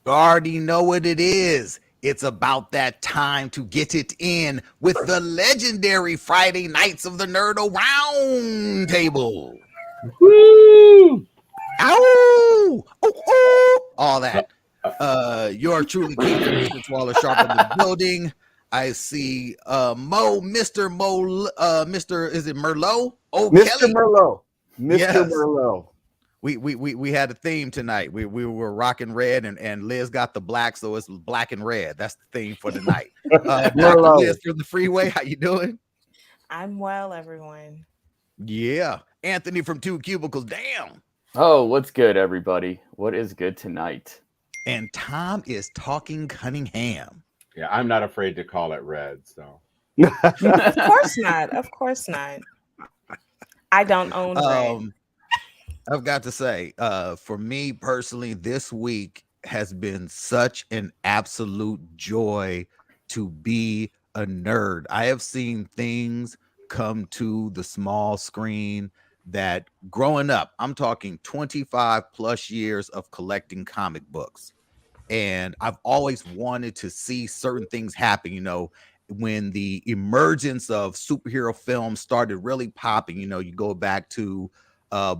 Already know what it is. It's about that time to get it in with the legendary Friday nights of the Nerd-O-Roundtable. Woo! Ow! Oh, oh! All that. Uh, You're truly King Christmas Waller Sharp in the building. I see Mr. Is it Merlot? Oh, Mr. Kelly. Merlot. Mr. Yes. Merlot. We had a theme tonight. We were rocking red and Liz got the black, so it's black and red. That's the theme for the night. Dr. Liz Merlot. from the freeway, how you doing? I'm well, everyone. Yeah. Anthony from Two Cubicles, damn. Oh, what's good, everybody? What is good tonight? And Tom is talking Cunningham. Yeah, I'm not afraid to call it red. So Of course not. Of course not. I don't own red. I've got to say, for me personally, this week has been such an absolute joy to be a nerd. I have seen things come to the small screen that growing up, I'm talking 25 plus years of collecting comic books. And I've always wanted to see certain things happen, when the emergence of superhero films started really popping. You go back to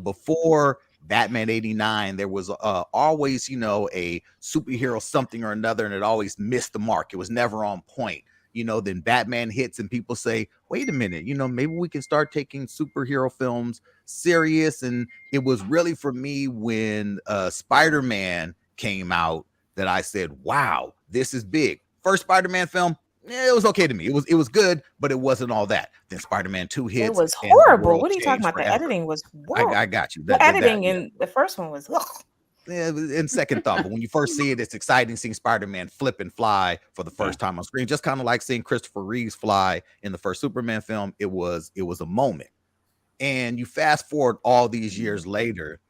before Batman 89, there was always, a superhero something or another, and it always missed the mark. It was never on point. Then Batman hits and people say, wait a minute, maybe we can start taking superhero films serious. And it was really for me when Spider-Man came out that I said, wow, this is big. First Spider-Man film, it was okay to me. It was good, but it wasn't all that. Then Spider-Man 2 hits. It was and the horrible. world What are you talking changed about? The forever. editing was horrible. I got you. The editing in the first one was in second thought, but when you first see it, it's exciting seeing Spider-Man flip and fly for the first time on screen. Just kind of like seeing Christopher Reeves fly in the first Superman film. It was a moment. And you fast forward all these years later,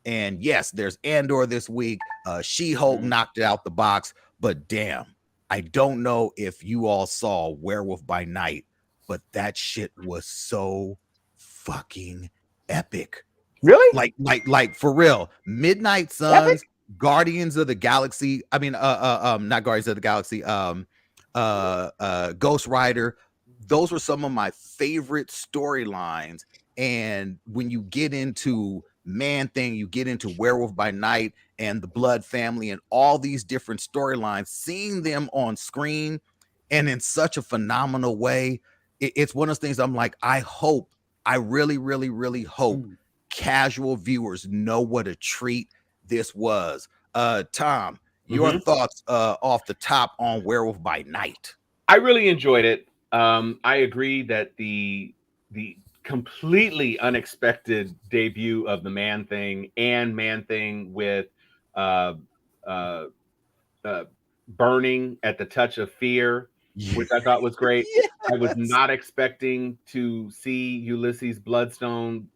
and yes, there's Andor this week. She-Hulk knocked it out the box, but damn, I don't know if you all saw Werewolf by Night, but that shit was so fucking epic. Really? Like for real. Midnight Suns, Guardians of the Galaxy. I mean, not Guardians of the Galaxy. Ghost Rider. Those were some of my favorite storylines. And when you get into Man Thing, you get into Werewolf by Night and the Blood Family and all these different storylines, seeing them on screen and in such a phenomenal way. It's one of those things I'm like, I really, really, really hope casual viewers know what a treat this was. Tom, your thoughts off the top on Werewolf by Night? I really enjoyed it. I agree that the completely unexpected debut of the Man Thing and Man Thing with burning at the touch of fear, which I thought was great. Yes. I was not expecting to see Ulysses Bloodstone,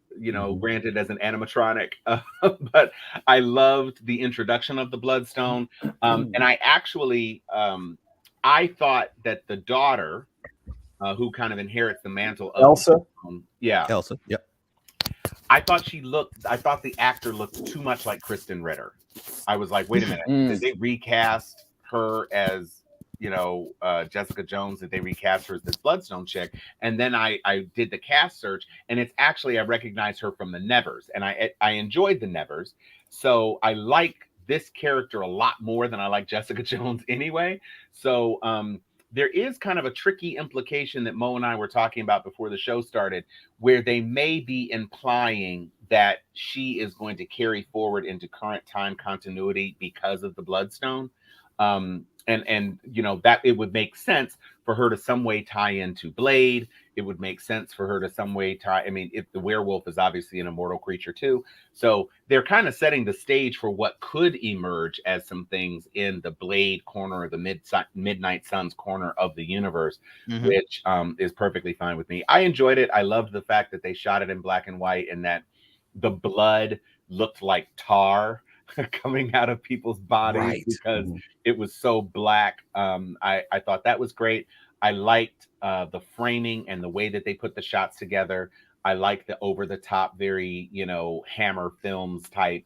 granted as an animatronic, but I loved the introduction of the Bloodstone. And I actually, I thought that the daughter, who kind of inherits the mantle of Elsa. Elsa. Yep. I thought the actor looked too much like Kristen Ritter. I was like, wait a minute, did they recast her as Jessica Jones? Did they recast her as this Bloodstone chick? And then I did the cast search, and it's actually, I recognized her from the Nevers, and I enjoyed the Nevers, so I like this character a lot more than I like Jessica Jones anyway. So there is kind of a tricky implication that Mo and I were talking about before the show started, where they may be implying that she is going to carry forward into current time continuity because of the Bloodstone. And that it would make sense for her to some way tie into Blade. It would make sense for her to some way tie. I mean, if the werewolf is obviously an immortal creature too, so they're kind of setting the stage for what could emerge as some things in the Blade corner, or the Midnight Suns corner of the universe, which is perfectly fine with me. I enjoyed it. I loved the fact that they shot it in black and white, and that the blood looked like tar coming out of people's bodies because it was so black. I thought that was great. I liked the framing and the way that they put the shots together. I like the over the top, very Hammer Films type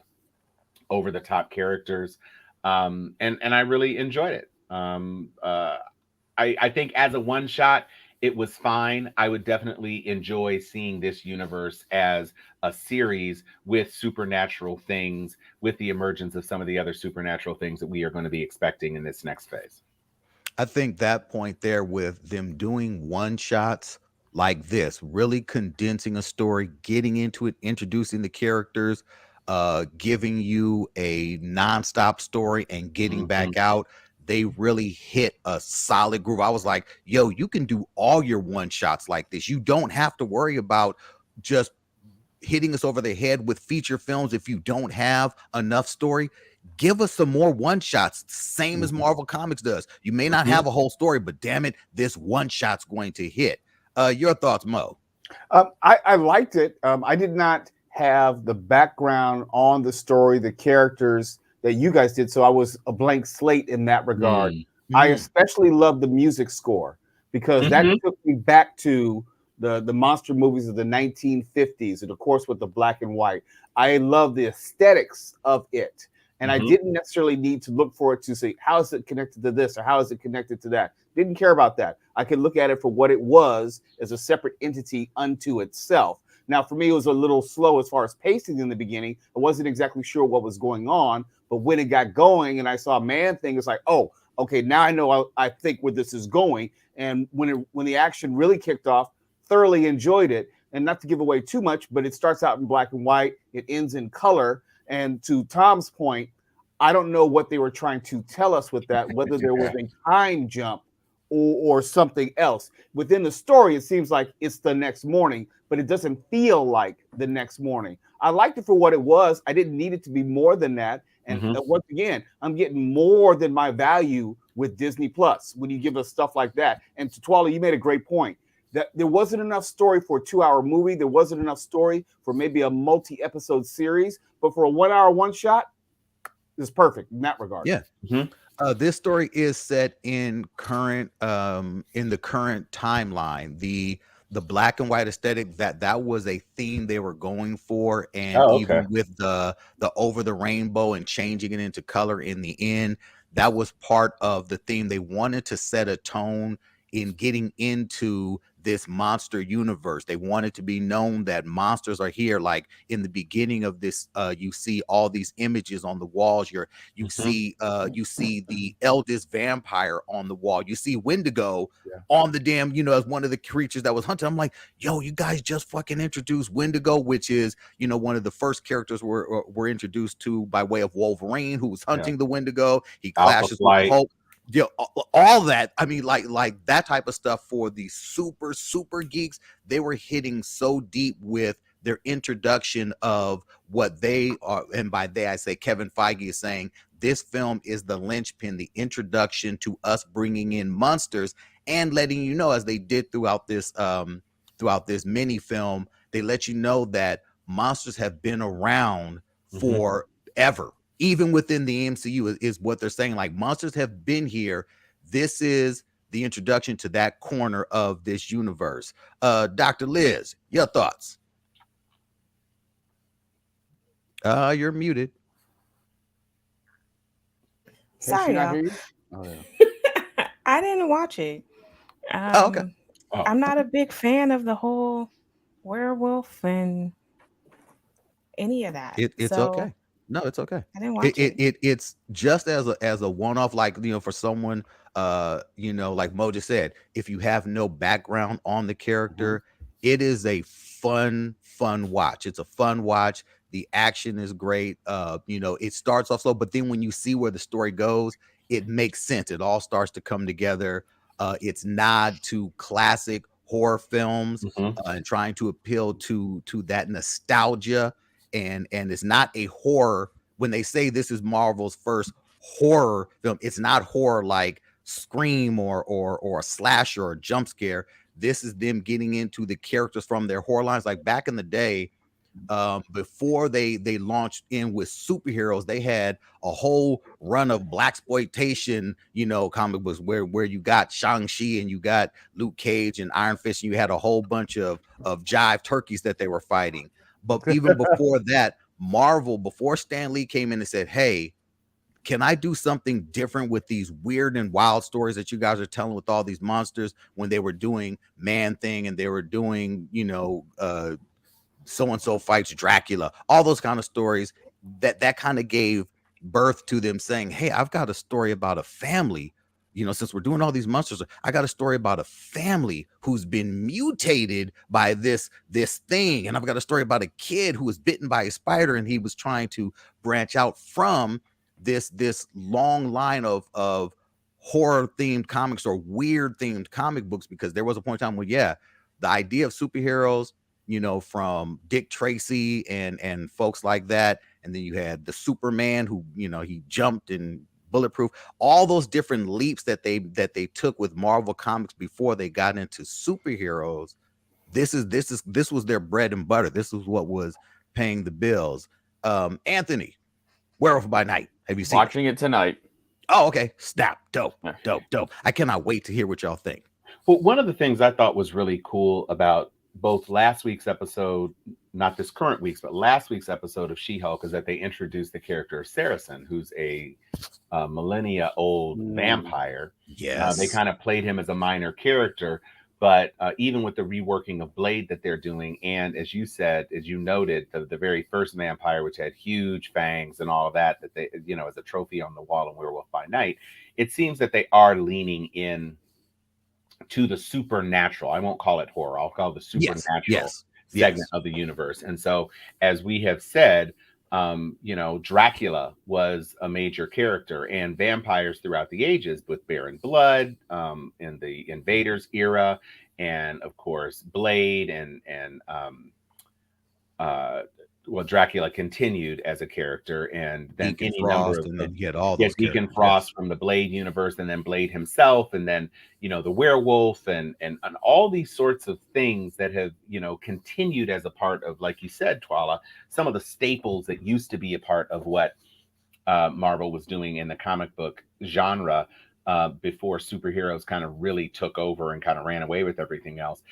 over the top characters. And I really enjoyed it. I think as a one shot, it was fine. I would definitely enjoy seeing this universe as a series with supernatural things, with the emergence of some of the other supernatural things that we are going to be expecting in this next phase. I think that point there with them doing one shots like this, really condensing a story, getting into it, introducing the characters, giving you a nonstop story and getting back out. They really hit a solid groove. I was like, yo, you can do all your one shots like this. You don't have to worry about just hitting us over the head with feature films if you don't have enough story. Give us some more one shots, same as Marvel Comics does. You may not have a whole story, but damn it, this one shot's going to hit. Your thoughts, Mo? I liked it. I did not have the background on the story, the characters that you guys did, so I was a blank slate in that regard. I especially love the music score because that took me back to the monster movies of the 1950s, and of course with the black and white. I love the aesthetics of it. And I didn't necessarily need to look for it to say, how is it connected to this or how is it connected to that? Didn't care about that. I could look at it for what it was as a separate entity unto itself. Now, for me, it was a little slow as far as pacing in the beginning. I wasn't exactly sure what was going on. But when it got going and I saw Man-Thing, it's like, oh, okay, now I know I think where this is going. And when the action really kicked off, thoroughly enjoyed it. And not to give away too much, but it starts out in black and white. It ends in color. And to Tom's point, I don't know what they were trying to tell us with that, whether there was a time jump or something else. Within the story, it seems like it's the next morning, but it doesn't feel like the next morning. I liked it for what it was. I didn't need it to be more than that. And once again, I'm getting more than my value with Disney Plus when you give us stuff like that. And to Twala, you made a great point. That there wasn't enough story for a 2-hour movie. There wasn't enough story for maybe a multi-episode series. But for a 1-hour one shot, it's perfect in that regard. Yeah. This story is set in the current timeline. The black and white aesthetic, that was a theme they were going for, and even with the over the rainbow and changing it into color in the end, that was part of the theme. They wanted to set a tone in getting into this monster universe. They wanted to be known that monsters are here. Like in the beginning of this, you see all these images on the walls. You see the eldest vampire on the wall. You see Wendigo on the damn, as one of the creatures that was hunted. I'm like, yo, you guys just fucking introduced Wendigo, which is, one of the first characters we're introduced to by way of Wolverine, who was hunting the Wendigo. He clashes with Hulk. All that. I mean, like that type of stuff for the super geeks. They were hitting so deep with their introduction of what they are, and by they I say Kevin Feige is saying this film is the linchpin, the introduction to us bringing in monsters and letting you know, as they did throughout this mini film, they let you know that monsters have been around forever. Even within the MCU is what they're saying. Like, monsters have been here. This is the introduction to that corner of this universe. Dr. Liz, your thoughts? You're muted. Sorry, y'all. I didn't watch it. Okay. I'm not a big fan of the whole werewolf and any of that. It's okay. No, it's okay. I didn't watch it. It's just as a one-off, like, for someone, like Mo just said, if you have no background on the character, it is a fun watch. It's a fun watch. The action is great. It starts off slow, but then when you see where the story goes, it makes sense. It all starts to come together. It's nod to classic horror films and trying to appeal to that nostalgia. And it's not a horror. When they say this is Marvel's first horror film, it's not horror like Scream or a slasher or a jump scare. This is them getting into the characters from their horror lines. Like back in the day, before they launched in with superheroes, they had a whole run of blaxploitation, comic books where you got Shang-Chi and you got Luke Cage and Iron Fist, and you had a whole bunch of jive turkeys that they were fighting. But even before that, Marvel, before Stan Lee came in and said, hey, can I do something different with these weird and wild stories that you guys are telling with all these monsters when they were doing Man-Thing and they were doing, so-and-so fights Dracula, all those kind of stories that kind of gave birth to them saying, hey, I've got a story about a family. Since we're doing all these monsters, I got a story about a family who's been mutated by this thing. And I've got a story about a kid who was bitten by a spider and he was trying to branch out from this long line of horror themed comics or weird themed comic books, because there was a point in time when, the idea of superheroes, from Dick Tracy and folks like that. And then you had the Superman who, he jumped and bulletproof, all those different leaps that they took with Marvel Comics before they got into superheroes. This was their bread and butter. This was what was paying the bills. Anthony, Werewolf by Night. Have you seen Watching it tonight. Oh, okay. Snap. Dope. I cannot wait to hear what y'all think. Well, one of the things I thought was really cool about both last week's episode, not this current week's, but last week's episode of She-Hulk, is that they introduced the character of Saracen, who's a millennia-old vampire. Yes. They kind of played him as a minor character, but even with the reworking of Blade that they're doing, and as you noted, the very first vampire, which had huge fangs and all of that they, as a trophy on the wall in Werewolf by Night, it seems that they are leaning in to the supernatural. I won't call it horror. I'll call it the supernatural segment of the universe. And so, as we have said, Dracula was a major character, and vampires throughout the ages with Baron Blood in the Invaders era, and of course Blade and Dracula continued as a character, and then Deacon any Frost, number of and then you get all those Deacon Frost from the Blade universe, and then Blade himself, and then the werewolf, and all these sorts of things that have continued as a part of, like you said, Twala, some of the staples that used to be a part of what Marvel was doing in the comic book genre before superheroes kind of really took over and kind of ran away with everything else.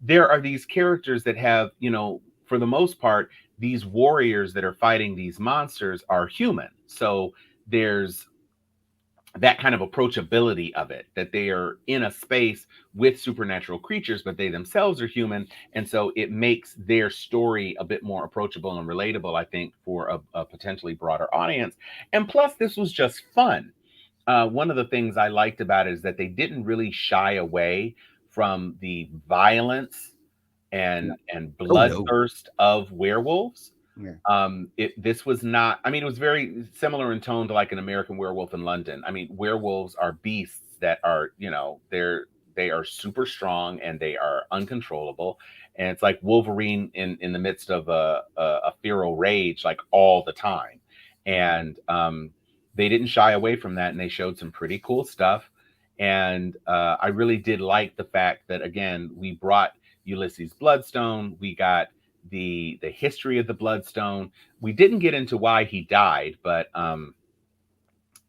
There are these characters that have, for the most part, these warriors that are fighting these monsters are human. So there's that kind of approachability of it, that they are in a space with supernatural creatures, but they themselves are human. And so it makes their story a bit more approachable and relatable, I think, for a potentially broader audience. And plus, this was just fun. One of the things I liked about it is that they didn't really shy away from the violence and bloodthirst of werewolves. This was not, it was very similar in tone to like an American Werewolf in London. Werewolves are beasts that are, they are super strong and they are uncontrollable. And it's like Wolverine in the midst of a feral rage, like all the time. And they didn't shy away from that, and they showed some pretty cool stuff. And I really did like the fact that, again, we brought Ulysses Bloodstone. We got the history of the Bloodstone. We didn't get into why he died, but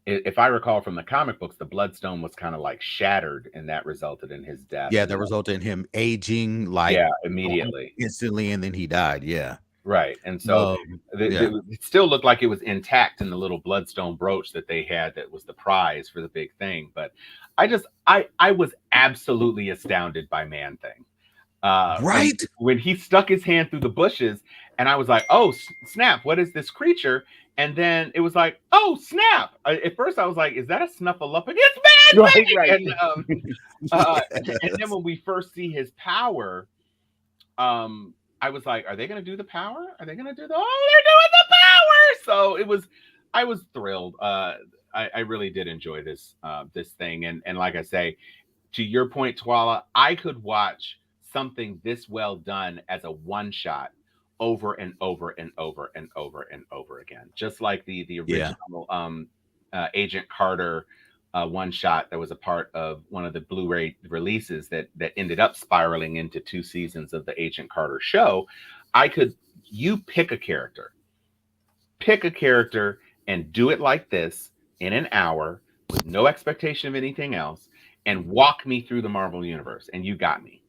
if I recall from the comic books, the Bloodstone was kind of like shattered, and that resulted in his death. Yeah, that resulted in him aging immediately, instantly, and then he died. Yeah. Right. And so it still looked like it was intact in the little Bloodstone brooch that they had that was the prize for the big thing. But I was absolutely astounded by Man-Thing. Right. When he stuck his hand through the bushes, and I was like, oh, snap, what is this creature? And then it was like, oh, snap. At first I was like, is that a snuffleupagus? It's Man-Thing! Right. And then when we first see his power, I was like, are they going to do the power? Are they going to do they're doing the power. So I was thrilled. I really did enjoy this thing. And like I say, to your point, Twala, I could watch something this well done as a one shot over and over and over and over and over again. Just like the original Agent Carter one shot that was a part of one of the Blu-ray releases that ended up spiraling into 2 seasons of the Agent Carter show. You pick a character and do it like this in an hour with no expectation of anything else, and walk me through the Marvel universe, and you got me.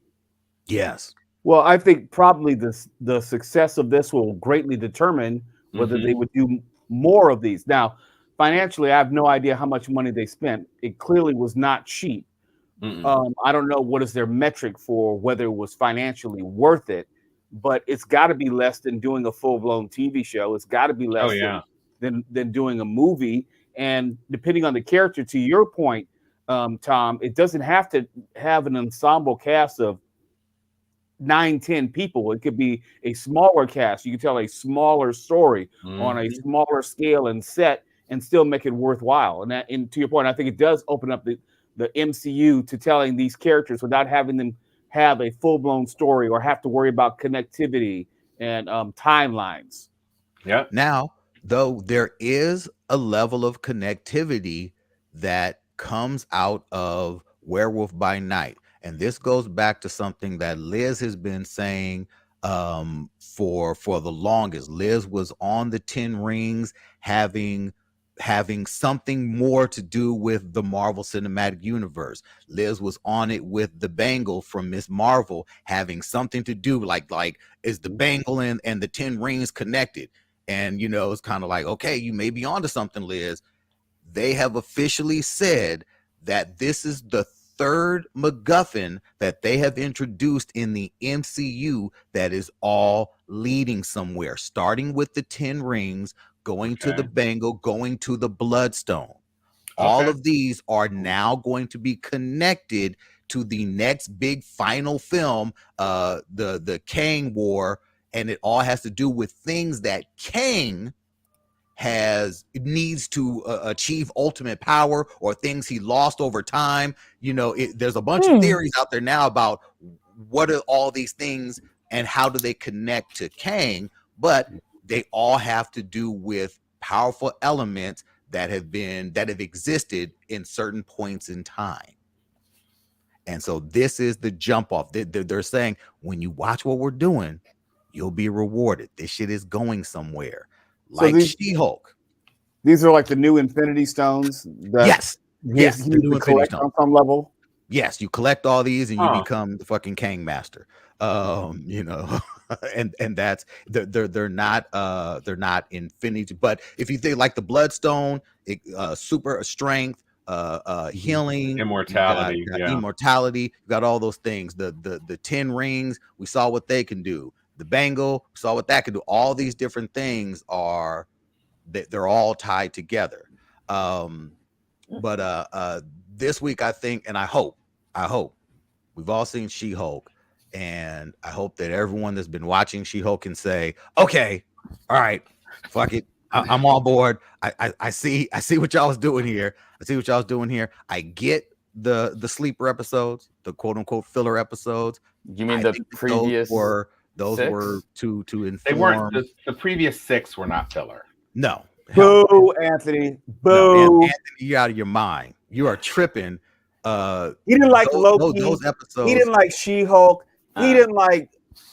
Yes. Well, I think probably the success of this will greatly determine whether they would do more of these. Now, financially, I have no idea how much money they spent. It clearly was not cheap. I don't know what is their metric for whether it was financially worth it, but it's got to be less than doing a full-blown TV show. It's got to be less than doing a movie. And depending on the character, to your point, Tom, it doesn't have to have an ensemble cast of 9-10 people. It could be a smaller cast. You can tell a smaller story on a smaller scale and set and still make it worthwhile. And to your point, I think it does open up the MCU to telling these characters without having them have a full-blown story or have to worry about connectivity and timelines. Yeah. Now, though, there is a level of connectivity that comes out of Werewolf by Night. And this goes back to something that Liz has been saying for the longest. Liz was on the 10 Rings having something more to do with the Marvel Cinematic Universe. Liz was on it with the bangle from Miss Marvel having something to do like is the bangle and the 10 Rings connected? And it's kind of like, okay, you may be onto something, Liz. They have officially said that this is the third MacGuffin that they have introduced in the MCU that is all leading somewhere, starting with the 10 Rings, going to the bangle, going to the Bloodstone. All of these are now going to be connected to the next big final film, the Kang War, and it all has to do with things that Kang needs to achieve ultimate power, or things he lost over time. There's a bunch of theories out there now about what are all these things and how do they connect to Kang, but they all have to do with powerful elements that have existed in certain points in time. And so this is the jump off. They're saying, when you watch what we're doing, you'll be rewarded. This shit is going somewhere. Like She-Hulk. These are like the new Infinity Stones. Yes, the new Infinity Stones on some level. Yes, you collect all these and you become the fucking Kang Master. And that's they're not infinity. But if you think like the Bloodstone, super strength, healing, immortality, immortality, you got all those things. The 10 Rings, we saw what they can do. The bangle, we saw what that can do. All these different things they're all tied together. But this week, I think, and I hope we've all seen She-Hulk, and I hope that everyone that's been watching She-Hulk can say, okay, all right, fuck it, I'm on board. I see what y'all was doing here. I get the sleeper episodes, the quote unquote filler episodes. You mean the previous? Those were to inform. They weren't. The previous 6 were not filler. No. Boo, Anthony. Boo. No, Anthony, you're out of your mind. You are tripping. He didn't like Loki. Those episodes. He didn't like She-Hulk. He didn't like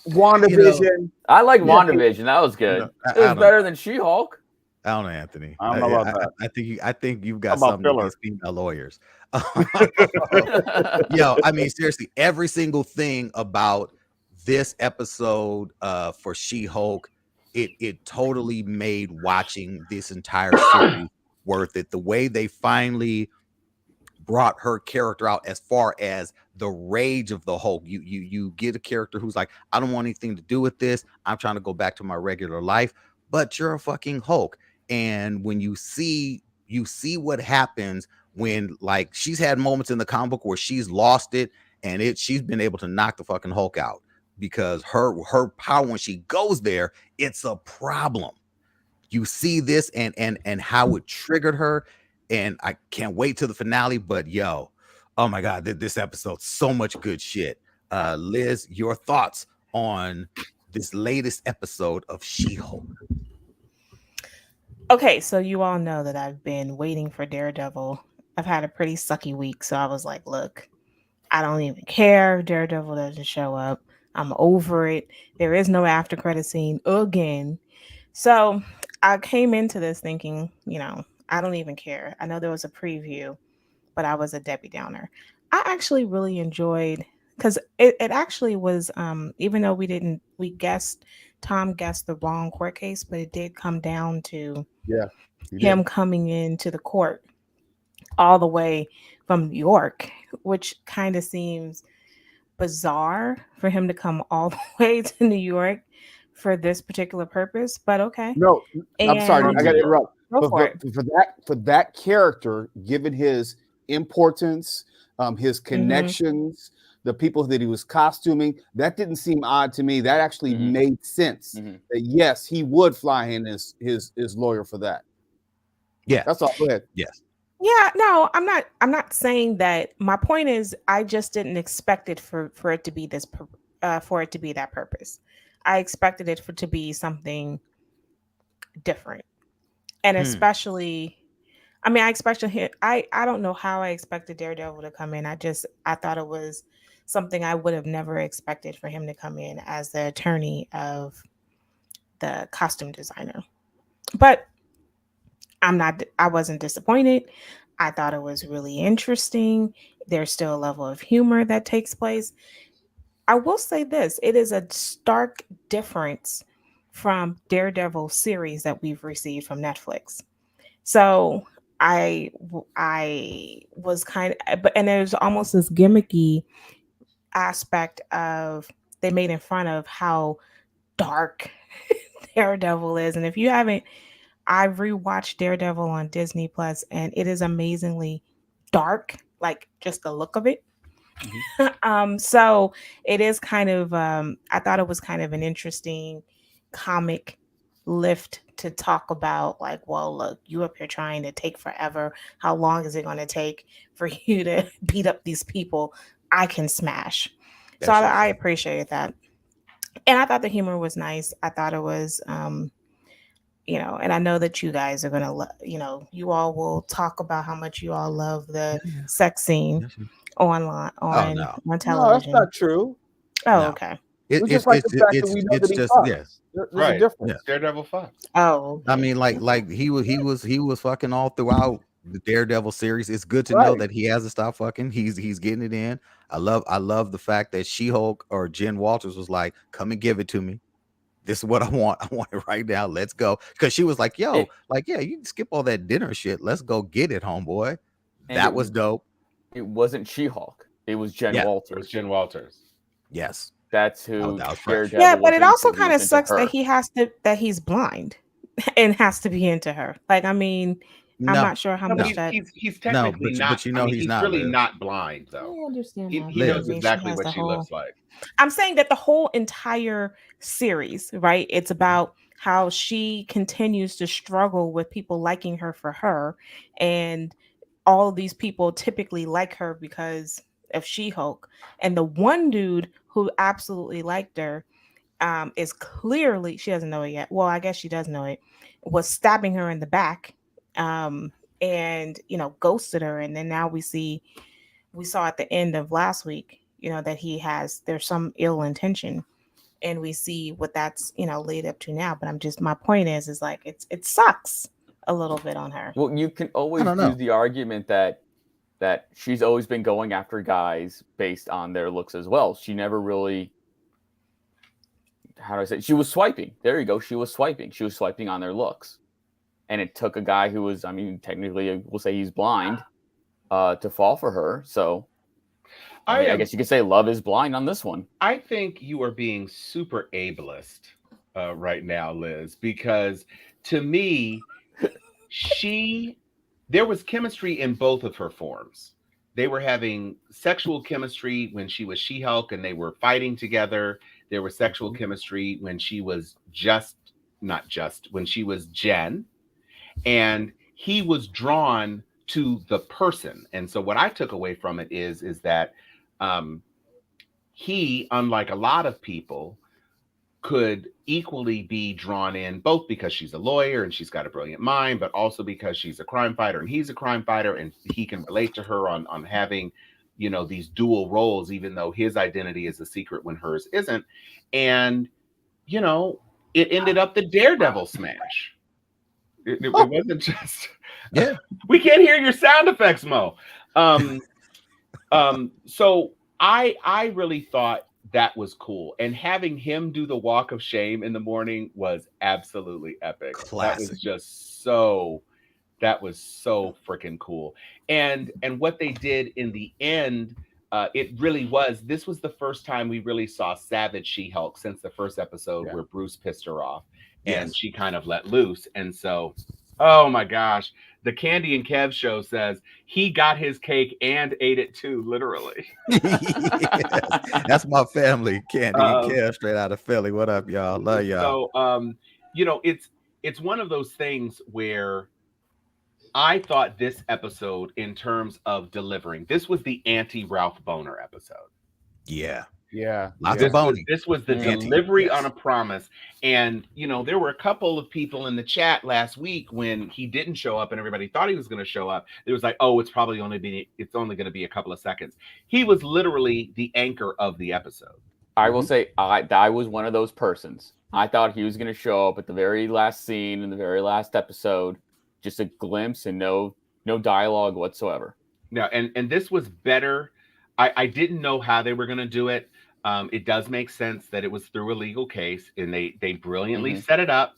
WandaVision. I like WandaVision. That was good. It was better than She-Hulk. I don't know, Anthony. I don't know about that. I think you've got something against female lawyers. I mean, seriously, every single thing about this episode for She-Hulk, it totally made watching this entire series worth it. The way they finally brought her character out, as far as the rage of the Hulk, you get a character who's like, I don't want anything to do with this. I'm trying to go back to my regular life, but you're a fucking Hulk. And when you see what happens when, like, she's had moments in the comic book where she's lost it, and she's been able to knock the fucking Hulk out, because her power, when she goes there, it's a problem. You see this and how it triggered her, and I can't wait till the finale. But oh my god, this episode, so much good shit. Liz, your thoughts on this latest episode of She-Hulk? Okay, so you all know that I've been waiting for Daredevil. I've had a pretty sucky week, so I was like, look, I don't even care if Daredevil doesn't show up. I'm over it. There is no after credit scene again. So I came into this thinking, I don't even care. I know there was a preview, but I was a Debbie Downer. I actually really enjoyed because it actually was even though Tom guessed the wrong court case, but it did come down to him coming into the court all the way from New York, which kind of seems bizarre for him to come all the way to New York for this particular purpose, but okay. No, I'm sorry, And I got to interrupt. go for it. For that character, given his importance, his connections, the people that he was costuming, that didn't seem odd to me. That actually made sense. That yes, he would fly in his lawyer for that. Yeah, that's all. Go ahead. Yes. Yeah, no, I'm not saying that. My point is, I just didn't expect it for it to be this for it to be that purpose. I expected it to be something different, and especially, I mean, I expected him. I don't know how I expected Daredevil to come in. I thought it was something I would have never expected for him to come in as the attorney of the costume designer, but I wasn't disappointed. I thought it was really interesting. There's still a level of humor that takes place. I will say this, it is a stark difference from Daredevil series that we've received from Netflix. So I was kind of, but and there's almost this gimmicky aspect of they made in front of how dark Daredevil is. And if you haven't, I've rewatched Daredevil on Disney Plus, and it is amazingly dark, like just the look of it. So it is kind of I thought it was kind of an interesting comic lift to talk about, like, well, look, you up here trying to take forever. How long is it going to take for you to beat up these people? I can smash. So I appreciated that. And I thought the humor was nice. I thought it was and I know that you guys are going to, you all will talk about how much you all love the sex scene online on television. No, that's not true. Oh, no. Okay. It's just like the fact that we know that he fucks. Yes. There's a difference. Daredevil fucks. Oh, okay. I mean, like he was fucking all throughout the Daredevil series. It's good to know that he hasn't stopped fucking. He's getting it in. I love the fact that She-Hulk or Jen Walters was like, "Come and give it to me. This is what I want. I want it right now. Let's go." Because she was like, "Yo, yeah, you can skip all that dinner shit. Let's go get it, homeboy." That was dope. It wasn't She-Hulk. It was Jen Walters. It was Jen Walters. Yes. That's who. Yeah, but it also kind of sucks that he's blind and has to be into her. Like, I mean, I'm not sure how much that he's technically not. But he's not really not blind though. I understand he knows exactly what she looks like. I'm saying that the whole entire series, right? It's about how she continues to struggle with people liking her for her, and all of these people typically like her because of She-Hulk. And the one dude who absolutely liked her is clearly, she doesn't know it yet. Well, I guess she does know it. Was stabbing her in the back, and ghosted her. And then now we saw at the end of last week, that there's some ill intention, and we see what that's lead up to now. But my point is like it sucks a little bit on her. Well, you can always use the argument that she's always been going after guys based on their looks as well. She never really, how do I say, she was swiping. There you go. She was swiping on their looks. And it took a guy who was, I mean, technically we'll say he's blind, to fall for her. So I guess you could say love is blind on this one. I think you are being super ableist right now, Liz, because to me, there was chemistry in both of her forms. They were having sexual chemistry when she was She-Hulk and they were fighting together. There was sexual chemistry when she was when she was Jen. And he was drawn to the person. And so what I took away from it is that he, unlike a lot of people, could equally be drawn in, both because she's a lawyer and she's got a brilliant mind, but also because she's a crime fighter and he's a crime fighter, and he can relate to her on having, these dual roles, even though his identity is a secret when hers isn't. And, it ended up the Daredevil smash. It wasn't just, we can't hear your sound effects, Mo. So I really thought that was cool, and having him do the walk of shame in the morning was absolutely epic. Classic. That was so freaking cool. And what they did in the end, it really was. This was the first time we really saw Savage She-Hulk since the first episode where Bruce pissed her off, and she kind of let loose. And so, oh my gosh, the Candy and Kev show says he got his cake and ate it too, literally. Yes. That's my family, Candy and Kev, straight out of Philly. What up, y'all? Love y'all. So, you know, it's one of those things where I thought this episode, in terms of delivering, this was the anti-Ralph Boner episode. Yeah. Lots of boning. This was the delivery on a promise. And, you know, there were a couple of people in the chat last week when he didn't show up and everybody thought he was going to show up. It was like, oh, it's only going to be a couple of seconds. He was literally the anchor of the episode. I will say I was one of those persons. I thought he was going to show up at the very last scene in the very last episode, just a glimpse and no dialogue whatsoever. No, and this was better. I didn't know how they were going to do it. It does make sense that it was through a legal case, and they brilliantly set it up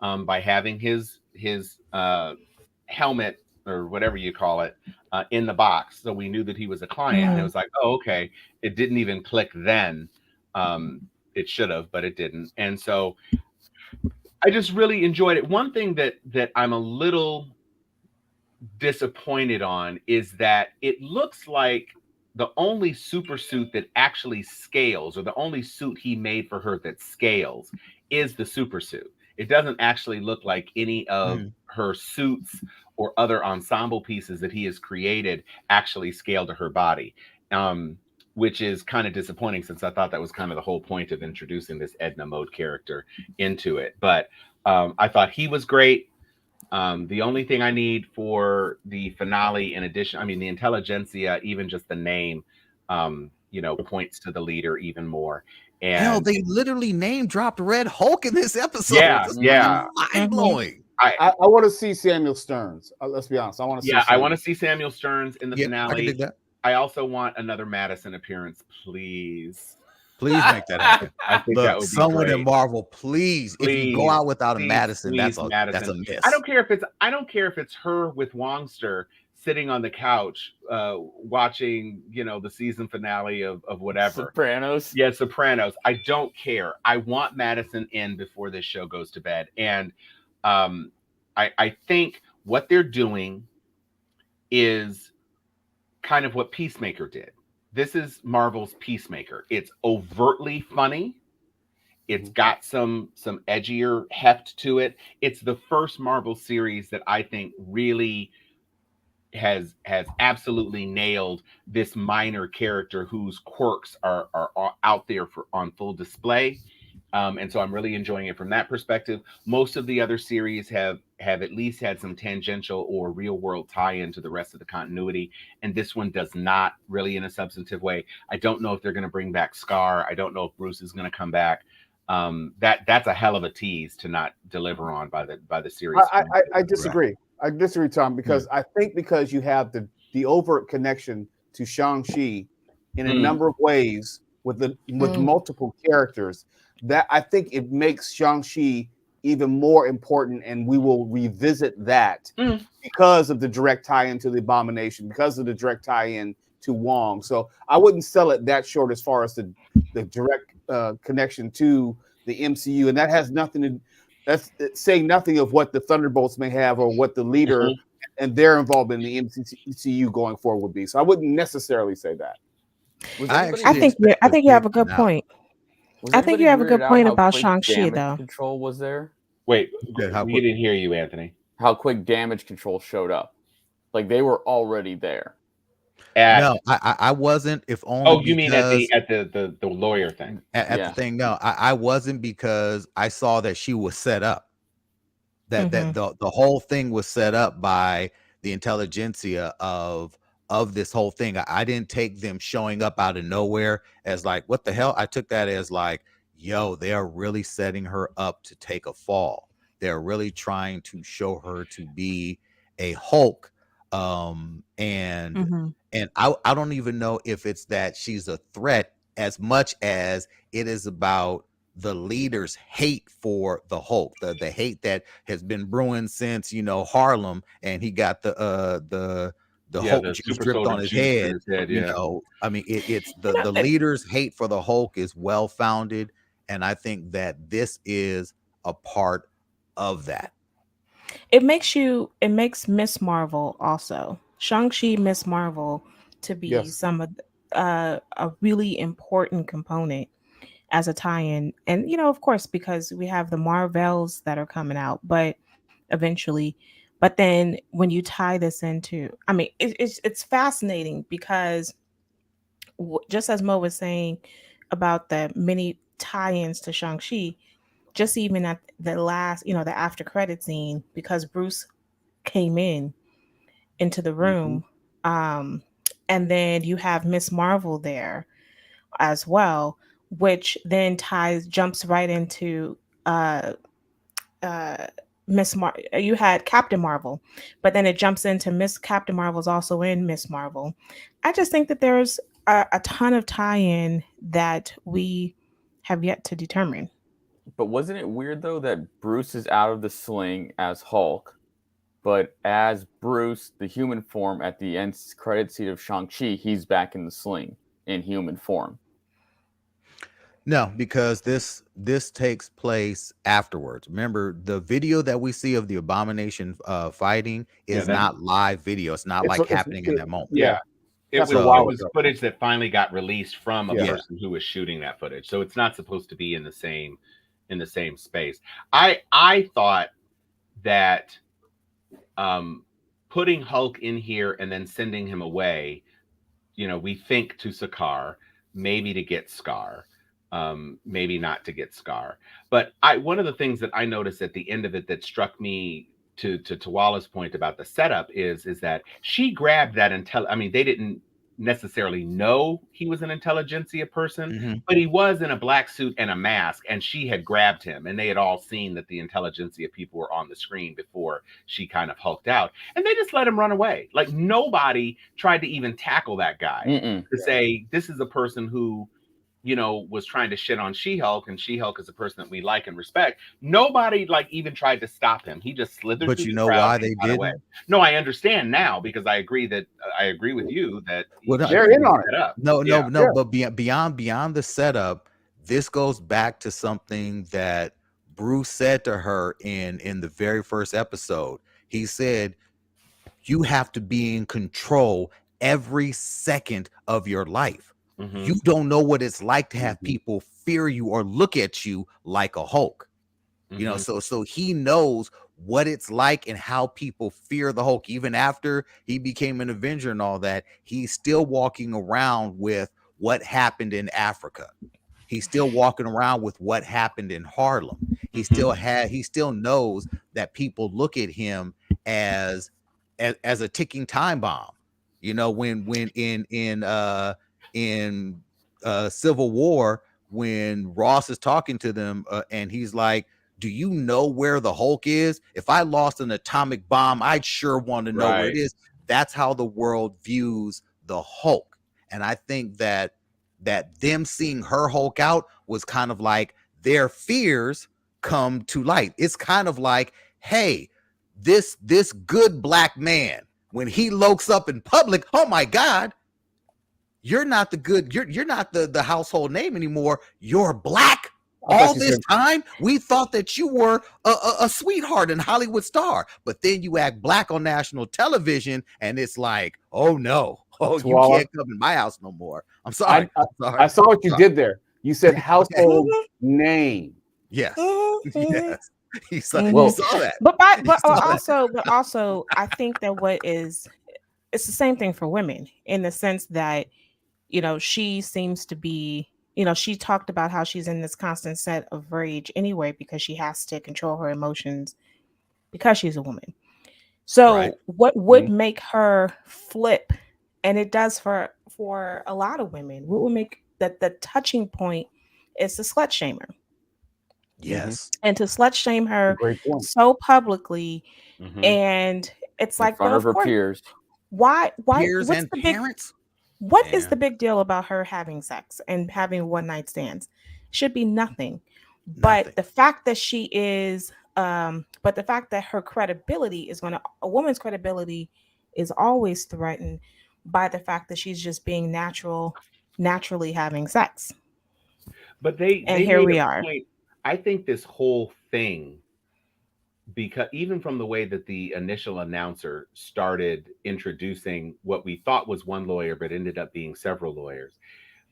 by having his helmet or whatever you call it in the box, so we knew that he was a client. And it was like, oh, okay. It didn't even click then. It should have, but it didn't. And so I just really enjoyed it. One thing that I'm a little disappointed on is that it looks like the only super suit that actually scales, or the only suit he made for her that scales, is the super suit. It doesn't actually look like any of her suits or other ensemble pieces that he has created actually scale to her body, which is kind of disappointing, since I thought that was kind of the whole point of introducing this Edna Mode character into it. But I thought he was great. The only thing I need for the finale, in addition, I mean, the intelligentsia, even just the name, points to the leader even more. And hell, they literally name dropped Red Hulk in this episode. Yeah. Mind blowing. I want to see Samuel Stearns. Let's be honest. I want to see. Yeah, I want to see Samuel Stearns in the finale. I can dig that. I also want another Madison appearance, please. Please make that happen. I think that would be someone great. in Marvel, please. If you go out without a Madison, that's a miss. I don't care if it's her with Wongster sitting on the couch watching, the season finale of whatever. Sopranos. Yeah, Sopranos. I don't care. I want Madison in before this show goes to bed. And I think what they're doing is kind of what Peacemaker did. This is Marvel's Peacemaker. It's overtly funny. It's got some edgier heft to it. It's the first Marvel series that I think really has absolutely nailed this minor character whose quirks are out there on full display. And so I'm really enjoying it from that perspective. Most of the other series have at least had some tangential or real world tie-in to the rest of the continuity. And this one does not really in a substantive way. I don't know if they're going to bring back Scar. I don't know if Bruce is going to come back. That's a hell of a tease to not deliver on by the series. I disagree. I disagree, Tom, because I think because you have the overt connection to Shang-Chi in a number of ways with multiple characters, that I think it makes Shang-Chi even more important, and we will revisit that because of the direct tie-in to the Abomination, because of the direct tie-in to Wong. So I wouldn't sell it that short as far as the direct connection to the MCU, and that has nothing to. That's saying nothing of what the Thunderbolts may have or what the leader and their involvement in the MCU going forward would be. So I wouldn't necessarily say that. I think you have a good point. I think you have a good point about Shang-Chi, though. Control was there. Wait, we didn't hear you, Anthony. How quick damage control showed up. Like they were already there. No, I wasn't. If only. Oh, you mean at the lawyer thing? At the thing? No, I wasn't, because I saw that she was set up. That the whole thing was set up by the intelligentsia of this whole thing. I didn't take them showing up out of nowhere as like, what the hell? I took that as like, yo, they are really setting her up to take a fall. They're really trying to show her to be a Hulk And Mhm. I don't even know if it's that she's a threat as much as it is about the leader's hate for the Hulk, the hate that has been brewing since, you know, Harlem, and he got the Yeah, Hulk the juice super dripped soldier on his juice in head. his head. You Yeah. know, I mean, it's You know, the leader's hate for the Hulk is well founded, and I think that this is a part of that. it makes Miss Marvel also. Shang-Chi, Miss Marvel to be Yes. some of a really important component as a tie-in. And of course, because we have the Marvels that are coming out, but eventually. But then when you tie this into, I mean, it's fascinating because just as Mo was saying about the many tie-ins to Shang-Chi, just even at the last, the after credit scene, because Bruce came into the Mhm. room, um, and then you have Miss Marvel there as well, which then jumps right into uh uh you had Captain Marvel, but then it jumps into Miss Captain Marvel's also in Miss Marvel. I just think that there's a ton of tie-in that we have yet to determine. But wasn't it weird though that Bruce is out of the sling as Hulk, but as Bruce, the human form at the end credit scene of Shang-Chi, he's back in the sling in human form. No, because this takes place afterwards. Remember, the video that we see of the Abomination fighting Yeah, is that's not live video. It's not It's like it's happening in it, that moment. yeah. yeah. It happened a It while So was ago. footage that finally got released from a Yeah. yeah, person who was shooting that footage. So it's not supposed to be in the same space. I thought that um putting Hulk in here and then sending him away, we think to Sakaar, maybe to get Scar, maybe not to get Scar. But one of the things that I noticed at the end of it that struck me to Tawala's point about the setup is that she grabbed that I mean, they didn't necessarily know he was an intelligentsia person, mhm. but he was in a black suit and a mask, and she had grabbed him, and they had all seen that the intelligentsia people were on the screen before she kind of hulked out, and they just let him run away. Like nobody tried to even tackle that guy Mm-mm. to say this is a person who was trying to shit on She-Hulk, and She-Hulk is a person that we like and respect. Nobody like even tried to stop him. He just slithered But through you the know crowd why and they got away. didn't? No, I understand now because I agree with you that Well, no, she They're was in on it. set up. no, Yeah. no, no. Yeah. But beyond the setup, this goes back to something that Bruce said to her in the very first episode. He said, "You have to be in control every second of your life. Mm-hmm. You don't know what it's like to have Mhm. people fear you or look at you like a Hulk." Mm-hmm. So he knows what it's like and how people fear the Hulk. Even after he became an Avenger and all that, he's still walking around with what happened in Africa. He's still walking around with what happened in Harlem. Mm-hmm. He still knows that people look at him as as a ticking time bomb. When in Civil War, when Ross is talking to them, and he's like, "Do you know where the Hulk is? If I lost an atomic bomb, I'd sure want to know where it Right. is." That's how the world views the Hulk. And I think that them seeing her Hulk out was kind of like their fears come to light. It's kind of like, hey, this good black man, when he lokes up in public, oh my God, you're not the good, you're not the household name anymore. You're black. I thought All she this said, time, we thought that you were a sweetheart and Hollywood star, but then you act black on national television, and it's like, oh no, oh, you Tuala, can't come in my house no more. I'm sorry. I, I, I'm sorry. I saw what you Sorry. did there. You said Okay. household name. Yes. Yes. You saw, you Well, saw that. But You saw that. also, I think that it's the same thing for women in the sense that she seems to be, she talked about how she's in this constant set of rage anyway because she has to control her emotions because she's a woman. Right. So what would Mhm. make her flip, and it does for a lot of women, what would make that the touching point is the slut shamer, Yes. and to slut shame her Great point. so publicly. Mm-hmm. And it's In like, well, front of of her course, peers. Why? Peers What's and the big? parents. What is Yeah. the big deal about her having sex and having one night stands? Should be nothing. But Nothing. the fact that she is, but the fact that her credibility is a woman's credibility is always threatened by the fact that she's just being naturally having sex. But they And here made we a are. point. I think this whole thing, because even from the way that the initial announcer started introducing what we thought was one lawyer, but ended up being several lawyers,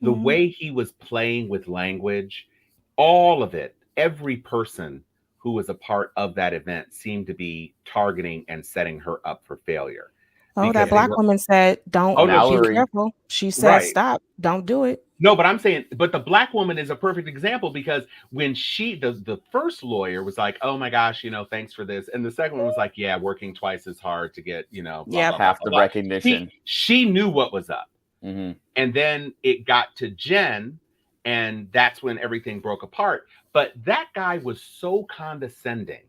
the Mhm. way he was playing with language, all of it, every person who was a part of that event seemed to be targeting and setting her up for failure. Oh, Because that they black were, woman said, "Don't oh no, be Mallory. careful." She said, right. "Stop, don't do it." No, but I'm saying, but the black woman is a perfect example, because when the first lawyer was like, "Oh my gosh, thanks for this," and the second one was like, "Yeah, working twice as hard to get, blah Yep. blah blah Half blah the blah." recognition. She knew what was up, hmm and then it got to Jen, and that's when everything broke apart. But that guy was so condescending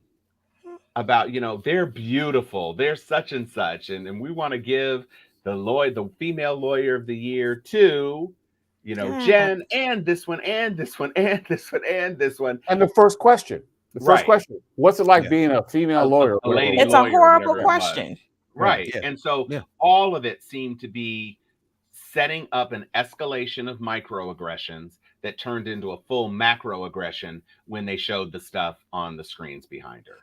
about, they're beautiful, they're such and such, and we want to give the female lawyer of the year to, Yeah, but Jen, and this one, and this one, and this one, and this one. And the first question, Right. what's it like Yeah. being a female A lawyer? a lady it's a lawyer, horrible whatever it was. question. Right. Yeah. And so Yeah. all of it seemed to be setting up an escalation of microaggressions that turned into a full macroaggression when they showed the stuff on the screens behind her.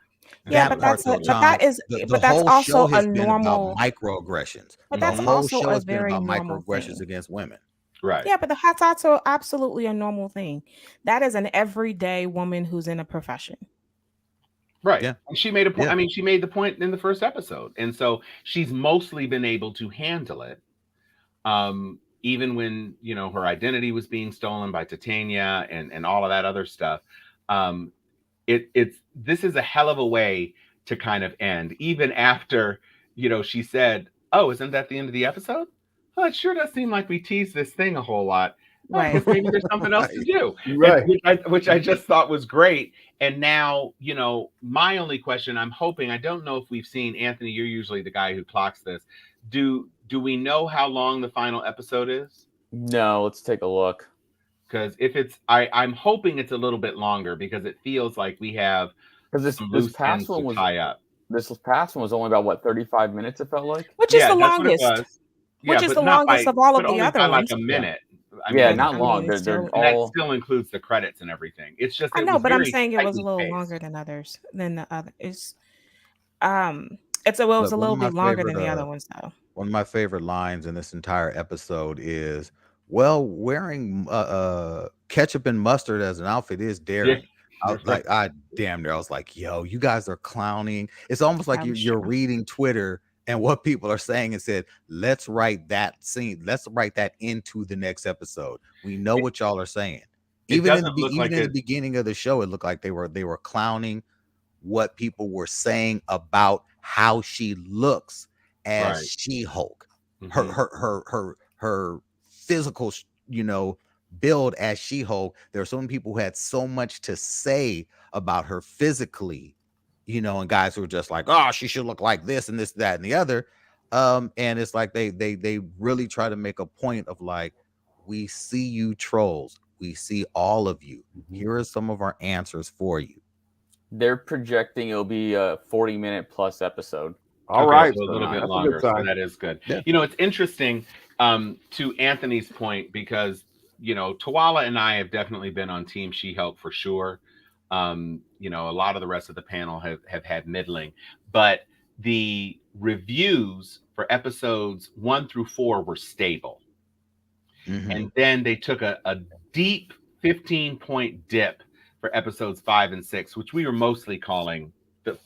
Yeah, That part though, but Tom, the that's whole also show a has been about normal. microaggressions. But The that's Mhm. whole also show a has been very about normal microaggressions thing. against women. Right. Yeah, but that's also absolutely a normal thing. That is an everyday woman who's in a profession. Right. Yeah. And she made a point. Yeah. I mean, she made the point in the first episode. And so she's mostly been able to handle it. Even when, her identity was being stolen by Titania and all of that other stuff. This is a hell of a way to kind of end, even after, she said, "Oh, isn't that the end of the episode? Oh, it sure does seem like we teased this thing a whole lot. I guess Right. maybe there's something else to do." Right. Which I just thought was great. And now, my only question, I'm hoping, I don't know if we've seen, Anthony, you're usually the guy who clocks this. Do we know how long the final episode is? No, let's take a look. Because if I'm hoping it's a little bit longer, because it feels like we have Because some this loose past ends one to was tie up. this past one was only about 35 minutes. It felt like. Which is Yeah, the that's what it longest. was. Which Yeah, is but the not longest by, of all of but the only other by like ones. a minute. I Yeah, mean, not I long. mean, it's They're still, and that all. still includes the credits and everything. It's just I it know, was but I'm very saying it was a tightly little paced. longer than the other. It was Look, a little bit longer than the other ones though. one of my favorite lines in this entire episode is, "Well, wearing ketchup and mustard as an outfit is daring." I was like, I was like, "Yo, you guys are clowning." It's almost like I'm you're sure. reading Twitter and what people are saying and said, "Let's write that scene. Let's write that into the next episode." We know what y'all are saying. It Even in doesn't look even like in the it. beginning of the show, it looked like they were clowning what people were saying about how she looks as Right. She-Hulk. Her Mhm. her physical, build as She-Hulk. There are so many people who had so much to say about her physically, and guys who were just like, "Oh, she should look like this and this, that, and the other." And it's like they really try to make a point of like, we see you trolls, we see all of you. Here are some of our answers for you. They're projecting it'll be a 40-minute plus episode. All Okay, right, so a little bit that's a longer. good So sign. that is good. Yeah. It's interesting, to Anthony's point, because Tawala and I have definitely been on Team She-Hulk for sure. A lot of the rest of the panel have had middling, but the reviews for episodes 1 through 4 were stable. Mhm. And then they took a deep 15-point dip for episodes 5 and 6, which we were mostly calling the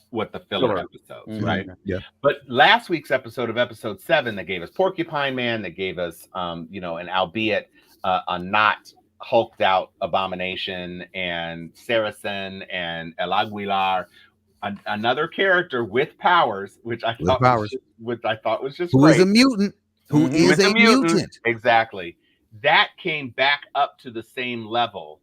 filler episodes, Mhm. right? Yeah. But last week's episode of episode 7, that gave us Porcupine Man, that gave us an albeit a not hulked out Abomination and Saracen and El Aguilar, another character with powers, which I thought was just Who great. is a mutant? Who Mhm. is With a mutant? Exactly. That came back up to the same level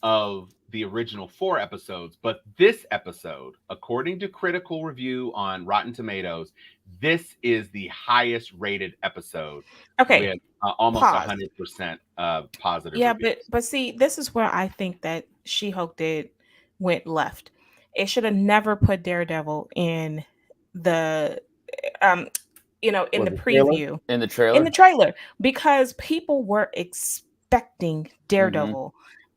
of the original 4 episodes, but this episode, according to critical review on Rotten Tomatoes, this is the highest rated episode with almost 100% positive reviews. but see, this is where I think that She-Hulk went left. It should have never put Daredevil in the in the preview, in the trailer, because people were expecting Daredevil.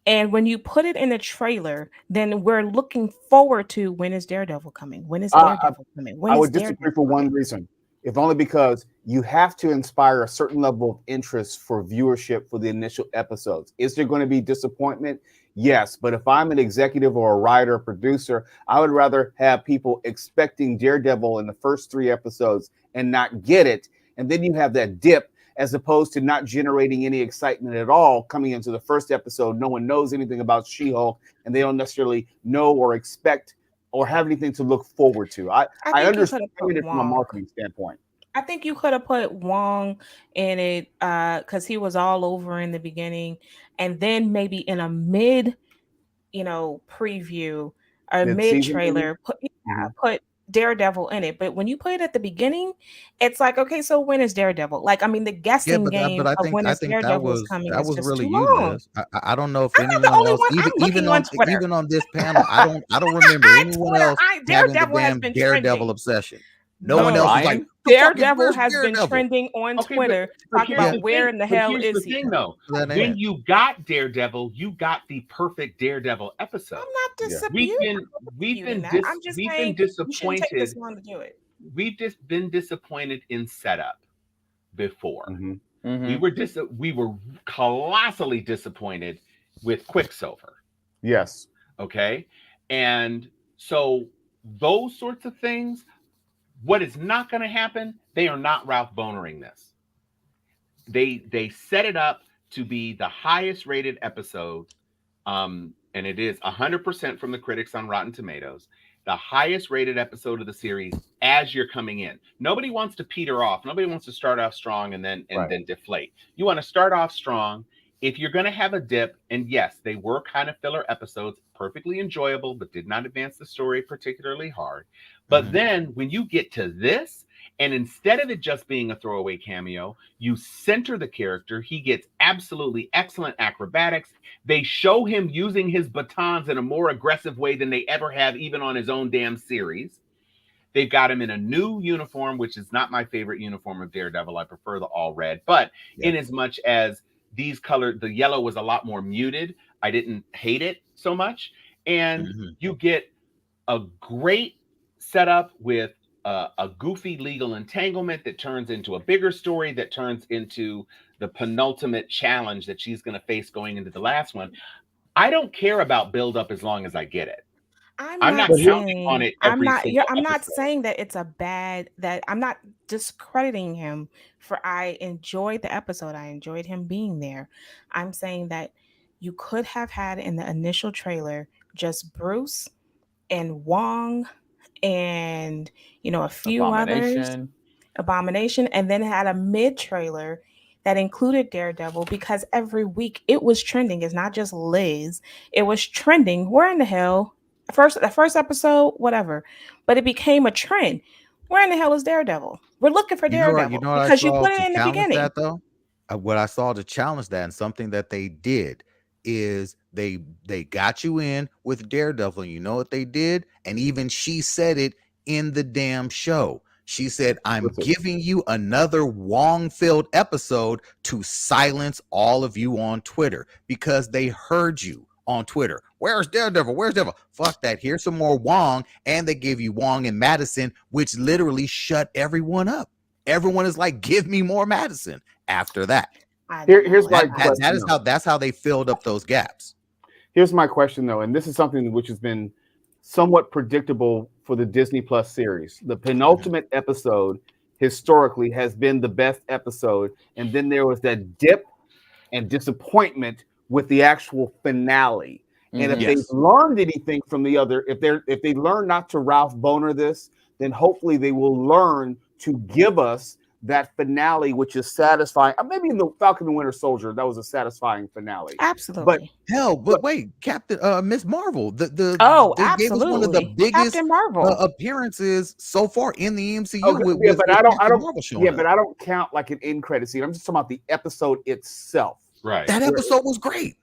And when you put it in a trailer, then we're looking forward to, when is Daredevil coming? When is Daredevil coming? I would disagree for one reason, if only because you have to inspire a certain level of interest for viewership for the initial episodes. Is there going to be disappointment? Yes, but if I'm an executive or a writer or producer, I would rather have people expecting Daredevil in the first 3 episodes and not get it, and then you have that dip, as opposed to not generating any excitement at all coming into the first episode. No one knows anything about She-Hulk, and they don't necessarily know or expect or have anything to look forward to. I understand it from a marketing standpoint. I think you could have put Wong in it because he was all over in the beginning, and then maybe in a mid, preview or mid trailer, put Daredevil in it. But when you put it at the beginning, it's like, okay, so when is Daredevil? Like, I mean, the guessing game of when is Daredevil is coming is just really too long. I don't know if anyone else, even on this panel, I don't remember anyone else having the damn Daredevil obsession. No one else is like, Daredevil has been trending on Twitter talking about where in the hell is he? When you got Daredevil, you got the perfect Daredevil episode. I'm not disappointed. We've been disappointed. We've just been disappointed in setup before. We were colossally disappointed with Quicksilver. Yes. Okay. And so those sorts of things. What is not going to happen? They are not Ralph Bonering this. They set it up to be the highest rated episode, and it is 100% from the critics on Rotten Tomatoes. The highest rated episode of the series as you're coming in. Nobody wants to peter off. Nobody wants to start off strong and then deflate. You want to start off strong. If you're going to have a dip, and yes, they were kind of filler episodes, perfectly enjoyable, but did not advance the story particularly hard. But then when you get to this, and instead of it just being a throwaway cameo, you center the character. He gets absolutely excellent acrobatics. They show him using his batons in a more aggressive way than they ever have, even on his own damn series. They've got him in a new uniform, which is not my favorite uniform of Daredevil. I prefer the all red. But in as much as these colors, the yellow was a lot more muted, I didn't hate it so much. And you get a great setup with a goofy legal entanglement that turns into a bigger story that turns into the penultimate challenge that she's going to face going into the last one. I don't care about build up as long as I get it. I'm not counting on it. I'm not saying that it's a bad, that I'm not discrediting him for, I enjoyed the episode. I enjoyed him being there. I'm saying that you could have had in the initial trailer just Bruce and Wong and a few others, Abomination, and then had a mid trailer that included Daredevil, because every week it was trending. It's not just Liz, it was trending. Where in the hell, the first episode, whatever, but it became a trend. Where in the hell is Daredevil? We're looking for Daredevil because you put it in the beginning. That, though, what I saw to challenge that, and something that they did, is they got you in with Daredevil. You know what they did? And even she said it in the damn show. She said, I'm giving you another Wong-filled episode to silence all of you on Twitter, because they heard you on Twitter. Where's Daredevil? Where's Daredevil? Fuck that. Here's some more Wong. And they gave you Wong and Madison, which literally shut everyone up. Everyone is like, give me more Madison after that. Here's my question. That's how they filled up those gaps. Here's my question, though, and this is something which has been somewhat predictable for the Disney Plus series. The penultimate episode historically has been the best episode, and then there was that dip and disappointment with the actual finale. And if they've learned anything from the other, if they learn not to Ralph Boner this, then hopefully they will learn to give us that finale, which is satisfying. Maybe in the Falcon and Winter Soldier, that was a satisfying finale. Absolutely. But wait, Captain Miss Marvel, they gave us one of the absolutely. biggest Captain Marvel. appearances so far in the MCU okay, with but I don't Marvel showing up. but I don't count like an end credit scene. I'm just talking about the episode itself. Right. That episode was great.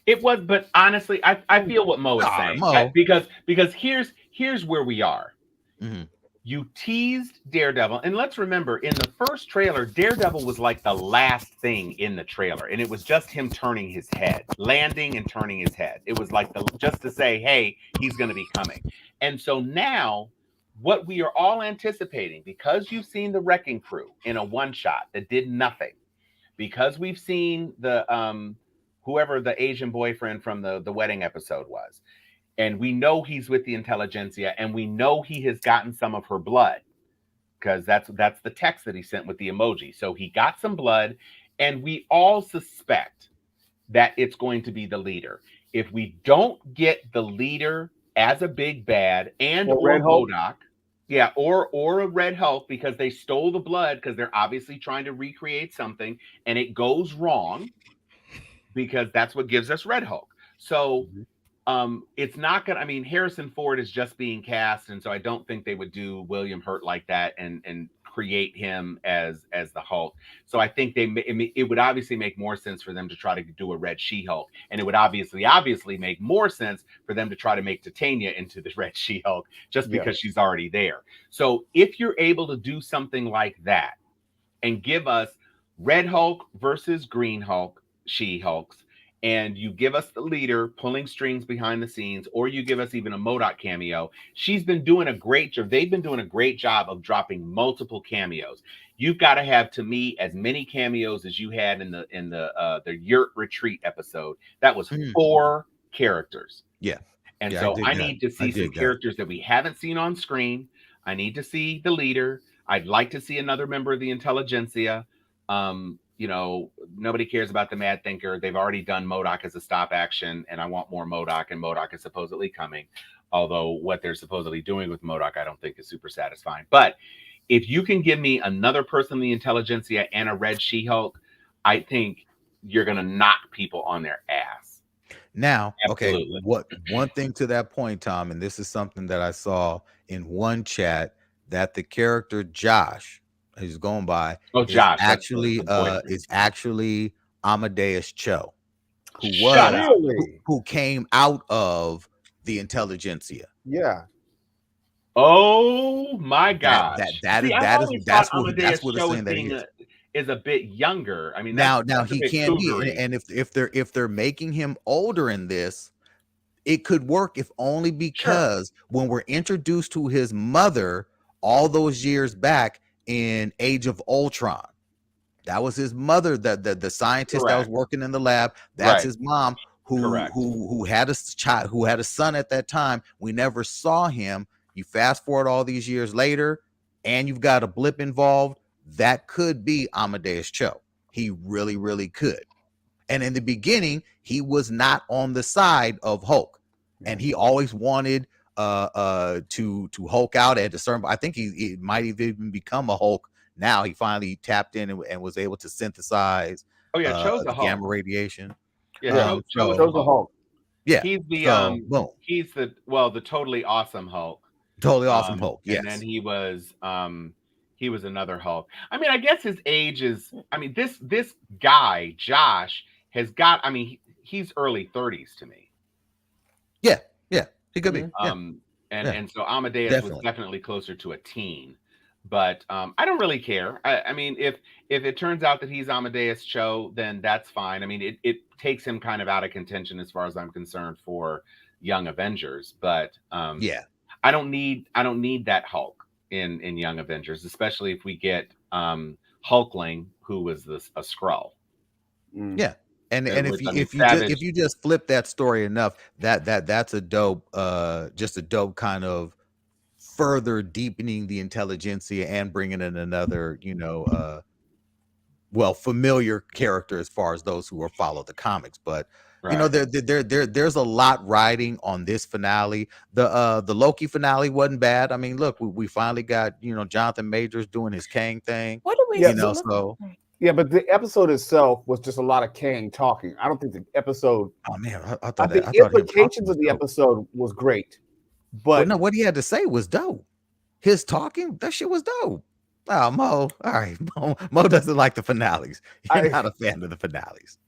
It was, but honestly, I feel what Mo is saying. Mo. Because here's where we are. Mm-hmm. You teased Daredevil, and let's remember, in the first trailer, Daredevil was like the last thing in the trailer, and it was just him turning his head, landing and turning his head. It was like just to say, hey, he's going to be coming. And so now, what we are all anticipating, because you've seen the Wrecking Crew in a one-shot that did nothing, because we've seen the whoever the Asian boyfriend from the wedding episode was, and we know he's with the intelligentsia, and we know he has gotten some of her blood, because that's the text that he sent with the emoji. So he got some blood, and we all suspect that it's going to be the leader. If we don't get the leader as a big bad and or MODOK, or a Red Hulk, because they stole the blood, because they're obviously trying to recreate something, and it goes wrong, because that's what gives us Red Hulk. So it's not gonna, I mean, Harrison Ford is just being cast, and so I don't think they would do William Hurt like that and create him as the Hulk. So I think it would obviously make more sense for them to try to do a Red She-Hulk, and it would obviously make more sense for them to try to make Titania into the Red She-Hulk, just because she's already there. So if you're able to do something like that and give us Red Hulk versus Green Hulk, She-Hulks, and you give us the leader pulling strings behind the scenes, or you give us even a MODOK cameo, she's been doing a great job. They've been doing a great job of dropping multiple cameos. You've got to have, to me, as many cameos as you had in the Yurt Retreat episode. That was 4 characters. Yeah. And so I need to see some characters that we haven't seen on screen. I need to see the leader. I'd like to see another member of the intelligentsia. Nobody cares about the Mad Thinker. They've already done MODOK as a stop action, and I want more MODOK, and MODOK is supposedly coming. Although what they're supposedly doing with MODOK, I don't think is super satisfying. But if you can give me another person in the intelligentsia and a Red She-Hulk, I think you're going to knock people on their ass. Now, Absolutely. okay, one thing to that point, Tom, and this is something that I saw in one chat, that the character Josh, who's going by, Josh, is actually Amadeus Cho, who came out of the intelligentsia. Yeah. Oh my God! That's what they're saying, that is a bit younger. I mean, now he can't be, and if they're making him older in this, it could work, if only because when we're introduced to his mother all those years back in Age of Ultron, that was his mother, the scientist that was working in the lab. That's his mom, who had a child, who had a son at that time. We never saw him. You fast forward all these years later, and you've got a blip involved. That could be Amadeus Cho. He really, really could. And in the beginning, he was not on the side of Hulk, and he always wanted to Hulk out at a certain. I think he might even become a Hulk. Now he finally tapped in and was able to synthesize Cho's a Hulk. gamma radiation. Cho's a Hulk. Yeah, he's the he's the totally awesome Hulk. Totally awesome Hulk. Yes. And then he was another Hulk. I mean, I guess his age is, I mean, this guy, Josh, has got, I mean, he's early 30s to me. Yeah, he could be. And so Amadeus was definitely closer to a teen. But I don't really care. I mean, if it turns out that he's Amadeus Cho, then that's fine. I mean, it takes him kind of out of contention as far as I'm concerned for Young Avengers. But I don't need that Hulk in Young Avengers, especially if we get Hulkling, who was a Skrull. Yeah. And if you just flip that story enough, that's a dope, just a dope kind of further deepening the intelligentsia and bringing in another, familiar character as far as those who follow the comics. But You know, there's a lot riding on this finale. The Loki finale wasn't bad. I mean, look, we finally got, you know, Jonathan Majors doing his Kang thing. What do we Yeah, You know, look so like? Yeah, but the episode itself was just a lot of Kang talking. I don't think the episode. oh man, I I thought think that I thought him talking implications was of the dope. episode was great, Well, but no, what he had to say was dope. His talking, that shit was dope. Oh, Mo, all right, Mo doesn't like the finales. You're I- not a fan of the finales.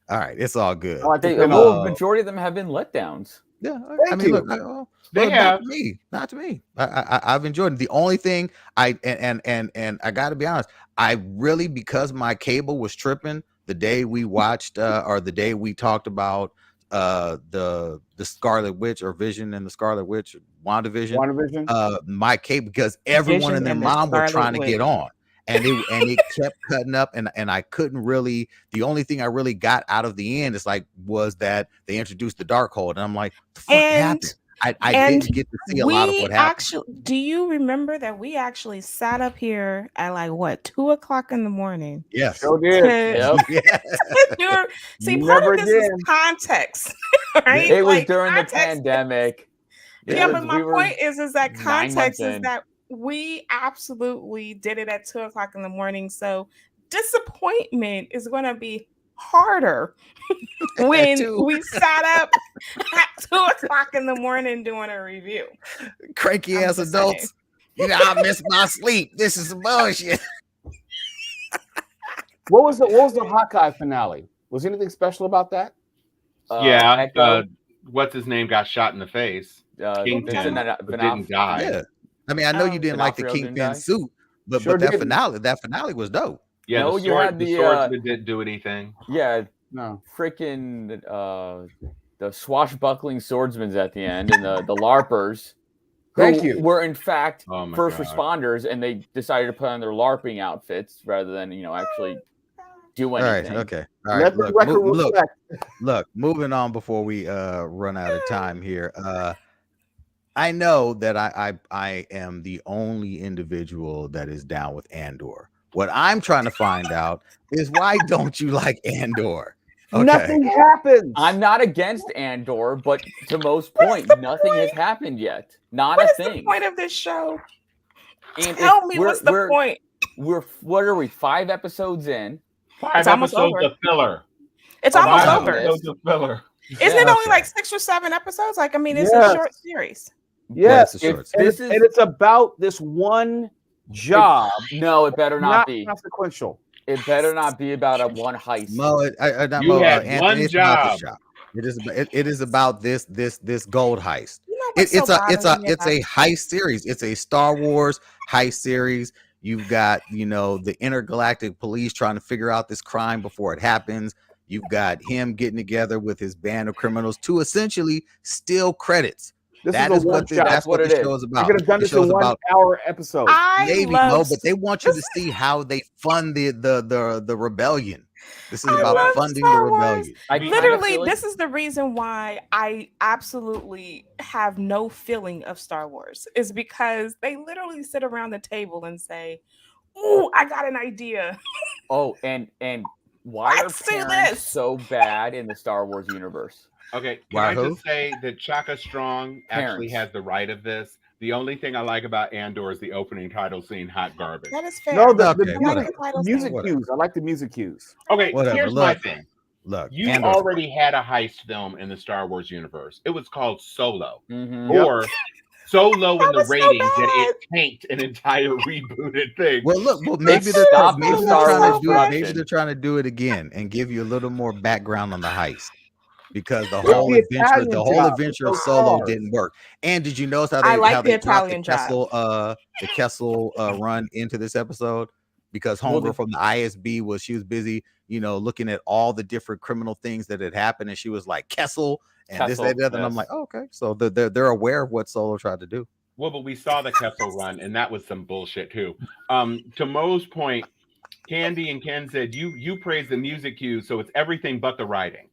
All right, it's all good. I like the The penultimate. majority of them have been letdowns. Yeah, I Thank mean, you. look, They not have. to me, not to me. I've enjoyed it. The only thing and I got to be honest, I really, because my cable was tripping the day we watched or the day we talked about the Scarlet Witch or Vision and the Scarlet Witch, WandaVision, WandaVision. my cable, because everyone Vision and their and the mom were Scarlet trying to Witch. get on. And it kept cutting up, and I couldn't really. The only thing I really got out of the end is was that they introduced the Darkhold, and I'm like, the fuck happened? I didn't get to see a lot of what happened. Actually, do you remember that we actually sat up here at like what 2:00 in the morning? Yes. Sure did. Yep. Yeah. See, Never part of this again. is context, right? It was Like, during the context- pandemic. Yeah, It but was- my we were point is that 9 context months is in. that we absolutely did it at 2:00 in the morning. So disappointment is going to be harder when Too. we sat up at 2:00 in the morning doing a review. Cranky I'm ass just adults. You know, I miss my sleep. This is some bullshit. What was the Hawkeye finale? Was anything special about that? Yeah. Echo, What's his name got shot in the face, Kingpin, Vincent but didn't die. Yeah. I mean, I know you didn't like the D'Onofrio didn't Kingpin die? suit, but Sure that didn't. finale was dope. Yeah, No, the you had the, swordsman didn't do anything. yeah, No. freaking the swashbuckling swordsmen at the end, and the LARPers. Thank who you. Were in fact Oh my first God. responders, and they decided to put on their LARPing outfits rather than actually do All right, anything. okay. All right. Let the Look, record look, reflect. moving on before we run out of time here. I know that I am the only individual that is down with Andor. What I'm trying to find out is, why don't you like Andor? Okay. Nothing happens. I'm not against Andor, but to most point, nothing has happened yet. Not What a is the thing. point of this show? And Tell me what's the point. We're what are we? 5 episodes in. 5 It's almost episodes over. of filler. It's Oh, almost wow. over. Episodes of filler. Isn't it Yeah. only like 6 or 7 episodes? Like, I mean, it's Yes. a short series. Yes, it's a short and series. it's about this one job, No, it better not be. consequential. It better not be about a one heist. Mo, not You Mo, had Anthony, one it's about job. the shop. It is about this gold heist. You know what's It's so a bothering me heist series. It's a Star Wars heist series. You've got, the intergalactic police trying to figure out this crime before it happens. You've got him getting together with his band of criminals to essentially steal credits. This That is is a one what shot. that's what it the is. show is You about. could have done The this show's in 1 about hour episode. maybe love Mo, but they want you to see how they fund the rebellion. This is I about love funding Star the Wars. rebellion. I kinda Literally, feel like- this is the reason why I absolutely have no feeling of Star Wars, is because they literally sit around the table and say, "Ooh, I got an idea." Oh, and why are Let's do parents this. so bad in the Star Wars universe? Okay, can Why, I who? just say that Chaka Strong actually Parents. has the right of this? The only thing I like about Andor is the opening title scene, "Hot Garbage." That is fair. No, the Okay, music, whatever. music Whatever. cues. I like the music cues. Okay, Whatever. here's my Look, thing. look. You Andor's already had a heist film in the Star Wars universe. It was called Solo. Mhm. Yep. Or so low in That the was so ratings that bad. it tanked an entire rebooted thing. Well, look. Well, They maybe they're stopped maybe the they're Star trying to Wars do it. Maybe production. they're trying to do it again and give you a little more background on the heist, because the Well, whole the adventure, Italian the whole job, adventure of those Solo cars. didn't work. And did you notice how I like how the they brought Italian job. the Kessel run into this episode? Because Well, Homegirl from the ISB she was busy, looking at all the different criminal things that had happened, and she was like Kessel and this, Kessel, that, and the other. And I'm yes. like, oh, okay, so they're aware of what Solo tried to do. Well, but we saw the Kessel run, and that was some bullshit too. To Mo's point, Candy and Ken said you praise the music cues, so it's everything but the writing.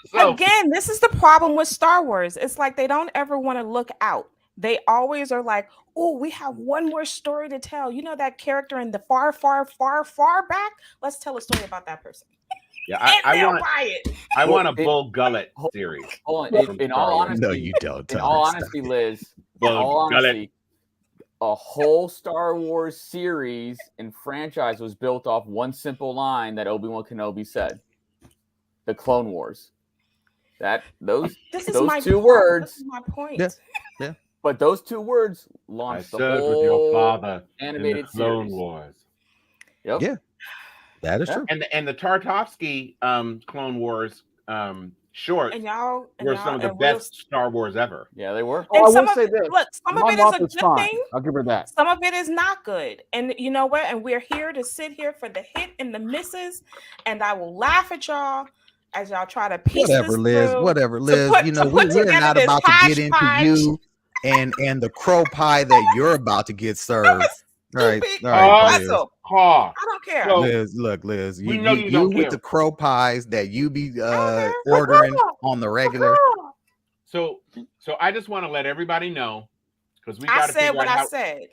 So Again, this is the problem with Star Wars. It's like they don't ever want to look out. They always are like, "Oh, we have one more story to tell. You know that character in the far, far, far, far back? Let's tell a story about that person." Yeah, And I they'll want buy it. I want a Bull Gullet series. Hold on. In all honesty, No, you don't. In all honesty, Liz. In all honesty, a whole Star Wars series and franchise was built off one simple line that Obi-Wan Kenobi said: "The Clone Wars." Those two words. This is my point. Yeah. But those two words launched the whole with your father animated in the Clone series. Wars. Yep. Yeah. That is true. And the Tartakovsky Clone Wars shorts were some of the best Star Wars ever. Yeah, they were. Oh, I will say this. Look, some of it is a good thing. I'll give her that. Some of it is not good. And you know what? And we're here to sit here for the hit and the misses. And I will laugh at y'all as y'all try to piece this through. Whatever, Liz. We're not about to get into you and the crow pie that you're about to get served. Right. Liz. I don't care. So, Liz, look, Liz, we know you don't with care. the crow pies that you be ordering on the regular. So I just want to let everybody know, because we I got to said figure what out I how. said.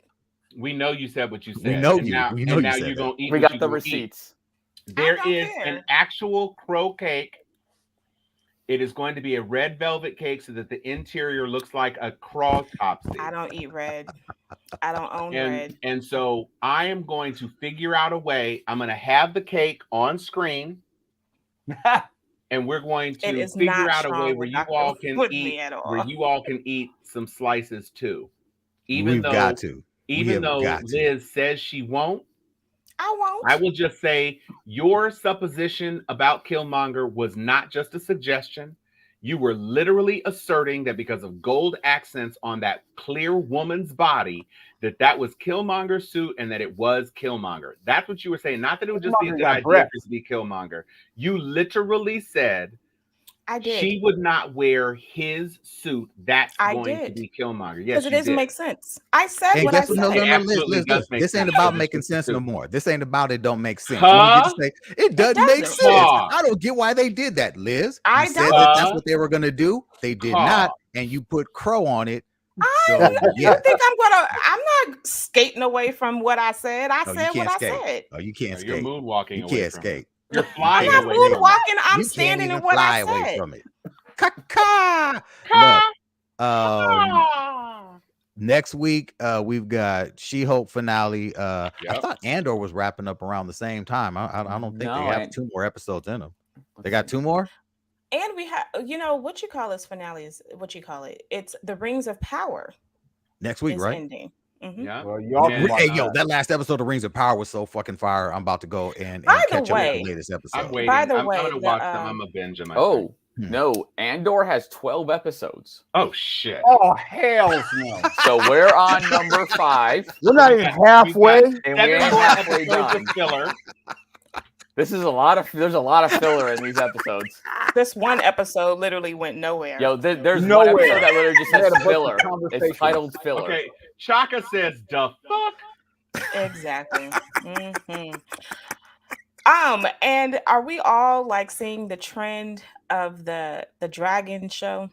We know you said what you said. We know and you. Now, We know and you now said you're that. gonna eat. We what got you the gonna receipts. Eat. There don't is care. an actual crow cake. It is going to be a red velvet cake so that the interior looks like a crawtopsy. I don't eat red. I don't own red. And so I am going to figure out a way. I'm going to have the cake on screen, and we're going to figure out a way where you all can eat some slices too. Even though Liz says she won't, I won't. I will just say your supposition about Killmonger was not just a suggestion. You were literally asserting that because of gold accents on that clear woman's body, that was Killmonger's suit and that it was Killmonger. That's what you were saying. Not that it would just be a good idea for it to be Killmonger. You literally said I did. She would not wear his suit. That's going to be Killmonger. Yes, because it doesn't make sense. I said what I said. No, Liz, this ain't about making sense no more. This ain't about it don't make sense. It doesn't make sense. I don't get why they did that, Liz. You said that's what they were going to do. They did not, and you put crow on it. You think I'm not skating away from what I said. I said what I said. Oh, you can't skate. You're moonwalking. You can't skate. You're flying I'm away. not moonwalking. I'm standing in what I said. From it. Look, next week we've got She-Hulk finale. I thought Andor was wrapping up around the same time. I don't think they have 2 more episodes in them. They got 2 more. And we have, what you call this finale is what you call it. It's the Rings of Power. Next week, right? Ending. Mm-hmm. Yeah. Well, that last episode of Rings of Power was so fucking fire. I'm about to go and catch up with the latest episode. I'm waiting. By the I'm way, gonna watch them. I'm a binge them. No, Andor has 12 episodes. Oh shit! Oh hell no! So we're on number 5. We're not even halfway, and we're halfway done. Filler. There's a lot of filler in these episodes. This one episode literally went nowhere. Yo, there's one episode that literally just says filler. It's titled filler. Okay, Chaka says the fuck. Exactly. Mm-hmm. And are we all like seeing the trend of the dragon show?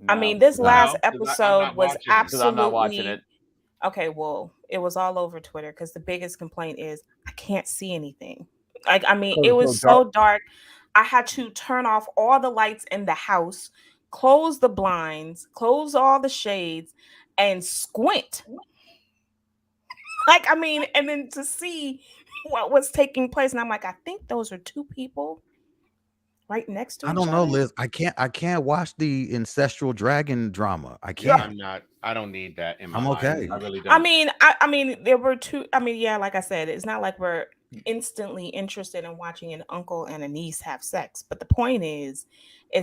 No, I mean, this last episode was absolutely. I'm not watching it. Okay, well, it was all over Twitter because the biggest complaint is I can't see anything. Like, I mean, it was so dark. I had to turn off all the lights in the house, close the blinds, close all the shades, and squint. Like, I mean, and then to see what was taking place, and I'm like, I think those are 2 people right next to each other. I don't know, Liz. I can't watch the ancestral dragon drama. I can't. I don't need that in my I'm okay. Mind. I really don't. I mean, there were 2. I mean, yeah, like I said, it's not like we're instantly interested in watching an uncle and a niece have sex. But the point is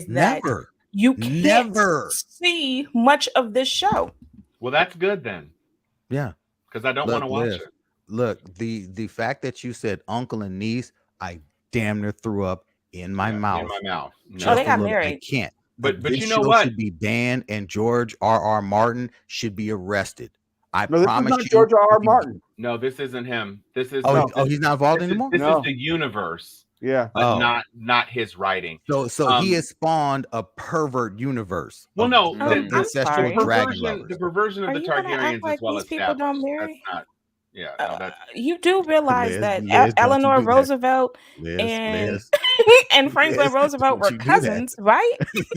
that you can't see much of this show. Well, that's good then. Yeah. Because I don't want to watch it. Look, the fact that you said uncle and niece, I damn near threw up in my mouth. In my mouth. No. Oh, they got married. I can't. But this you know show what? Should be banned, and George R.R. Martin should be arrested. I promise this is not you. George R.R. Martin. No, this isn't him. This is he's not involved anymore. This is the universe. Yeah, but not his writing. So he has spawned a pervert universe. Well, no, the ancestral dragon lovers. The perversion of the Targaryens as well as people don't marry. Yeah, you do realize that Eleanor Roosevelt and and Franklin Roosevelt were Don't you do that. cousins, right?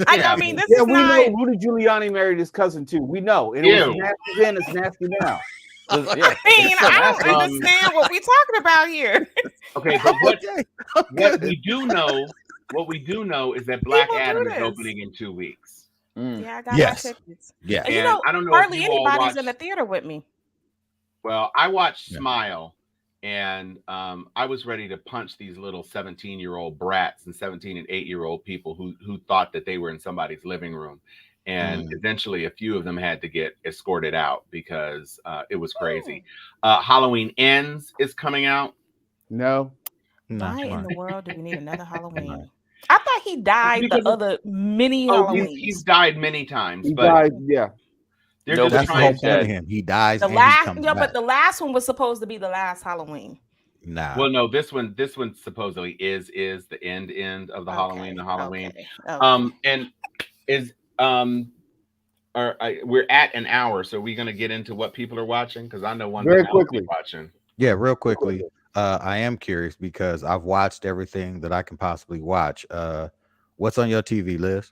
I mean, this Yeah, is we not. know Rudy Giuliani married his cousin too. We know, and it was Ew. nasty then. It's nasty now. Yeah, I mean, it's so I nasty. don't understand what we're talking about here. Okay, but what Okay. we do know is that Black People do Adam is this. opening in 2 weeks. Yeah, I got Yes. my tickets. Yeah. And you And know, I don't know if hardly you all anybody's in the watched. theater with me. Well, I watched Yeah. Smile, and I was ready to punch these little 17-year-old brats and 17 and 8-year-old people who thought that they were in somebody's living room. And eventually a few of them had to get escorted out because it was crazy. Halloween Ends is coming out. No, Why in the world do we need another Halloween? I thought he died Because the other many Oh, Halloweens. he's died many times, he but died. Yeah, they're Nobody just That's the whole trying. point of him. He dies The and last, he comes no, back. but the last one was supposed to be the last Halloween. Nah. Well, no, this one supposedly is the end of the Halloween. Okay. And is we're at an hour, so we're gonna get into what people are watching, because I know one Very thing I'll be quickly. watching. Yeah, real quickly. I am curious because I've watched everything that I can possibly watch. What's on your TV, Liz?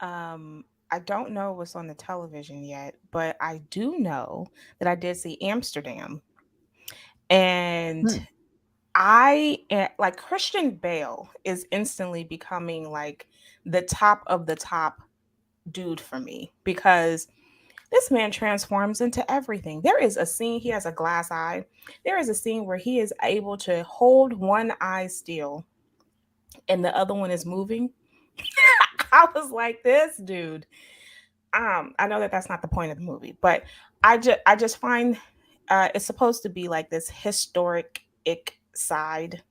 I don't know what's on the television yet, but I do know that I did see Amsterdam, and I like Christian Bale is instantly becoming like the top of the top dude for me, because this man transforms into everything. There is a scene, he has a glass eye. There is a scene where he is able to hold one eye still and the other one is moving. I was like, this dude. I know that that's not the point of the movie, but I just find it's supposed to be like this historic side.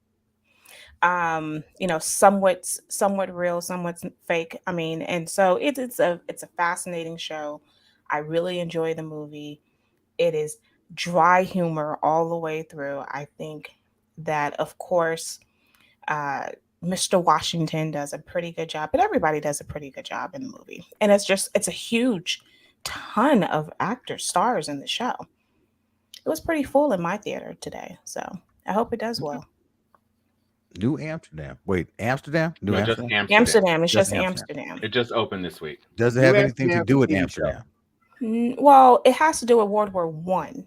Somewhat real, somewhat fake. I mean, and so it's a fascinating show. I really enjoy the movie. It is dry humor all the way through. I think that, of course, Mr. Washington does a pretty good job, but everybody does a pretty good job in the movie. And it's a huge ton of stars in the show. It was pretty full in my theater today. So I hope it does well. New Amsterdam. Wait, Amsterdam? New No, just Amsterdam? Amsterdam. It's Just just Amsterdam. Amsterdam. It just opened this week. Does it New have anything to Amsterdam's do with a TV Amsterdam? Well, it has to do with World War One,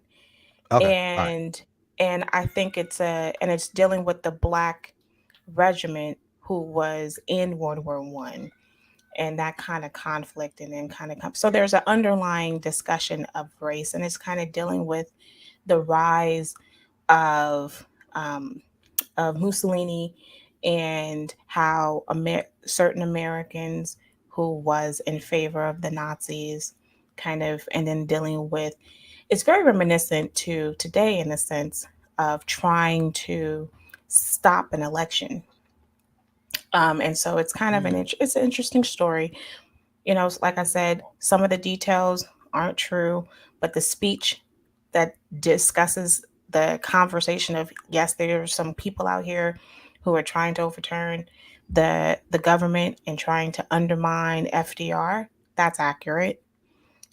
Okay. and I think it's dealing with the Black regiment who was in World War One, and that kind of conflict, and then kind of so there's an underlying discussion of race, and it's kind of dealing with the rise of Mussolini and how certain Americans who was in favor of the Nazis kind of, and then dealing with, it's very reminiscent to today in the sense of trying to stop an election. And so it's kind of it's an interesting story. Like I said, some of the details aren't true, but the speech that discusses the conversation of, yes, there are some people out here who are trying to overturn the government and trying to undermine FDR. That's accurate.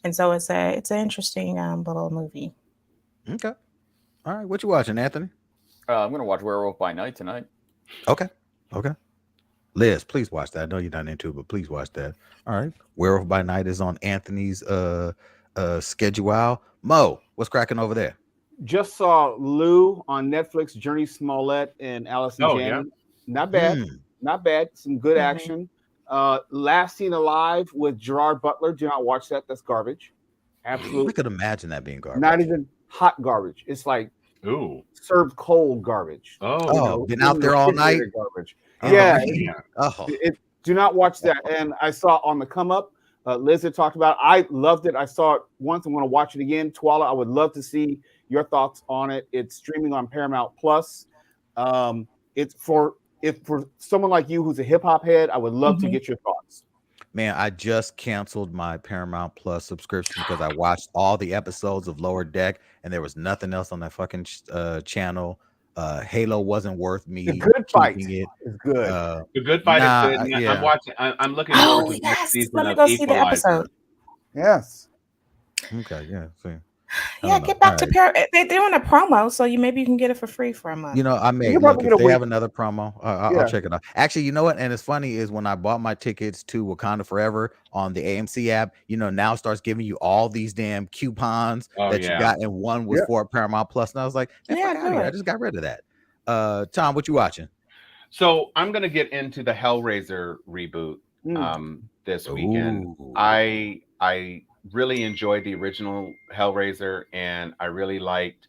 And so it's an interesting little movie. Okay. All right. What you watching, Anthony? I'm gonna watch Werewolf by Night tonight. Okay. Liz, please watch that. I know you're not into it, but please watch that. All right. Werewolf by Night is on Anthony's schedule. Mo, what's cracking over there? just saw Lou on Netflix. Journey Smollett and Allison Janney. Not bad. Not bad. Some good action. Last Seen Alive with Gerard Butler. Do not watch that. That's garbage. Absolutely. I could imagine that being garbage. Not even hot garbage. It's like served cold garbage. Been out there all night. Garbage. Do not watch that. And I saw On the Come Up. Liz had talked about it. I loved it. I saw it once. I'm going to watch it again. Twala, I would love to see your thoughts on it. It's streaming on Paramount Plus. It's for someone like you who's a hip hop head, I would love to get your thoughts. Man, I just canceled my Paramount Plus subscription because I watched all the episodes of Lower Deck and there was nothing else on that fucking channel. Halo wasn't worth me. The Good Fight is good. The Good Fight is good. I'm watching. I'm looking forward to the next season. Let me go see the episode. Yes. Okay. Yeah. See. Yeah, get back to Pair. They're doing a promo, so maybe you can get it for free for a month. You know, I may look if they have another promo. I'll check it out. Actually, you know what? And it's funny is when I bought my tickets to Wakanda Forever on the AMC app, you know, now it starts giving you all these damn coupons that you got, and one was for Paramount Plus, and I was like, man, fuck out of here. I just got rid of that. Tom, what you watching? So I'm gonna get into the Hellraiser reboot this weekend. I really enjoyed the original Hellraiser, and I really liked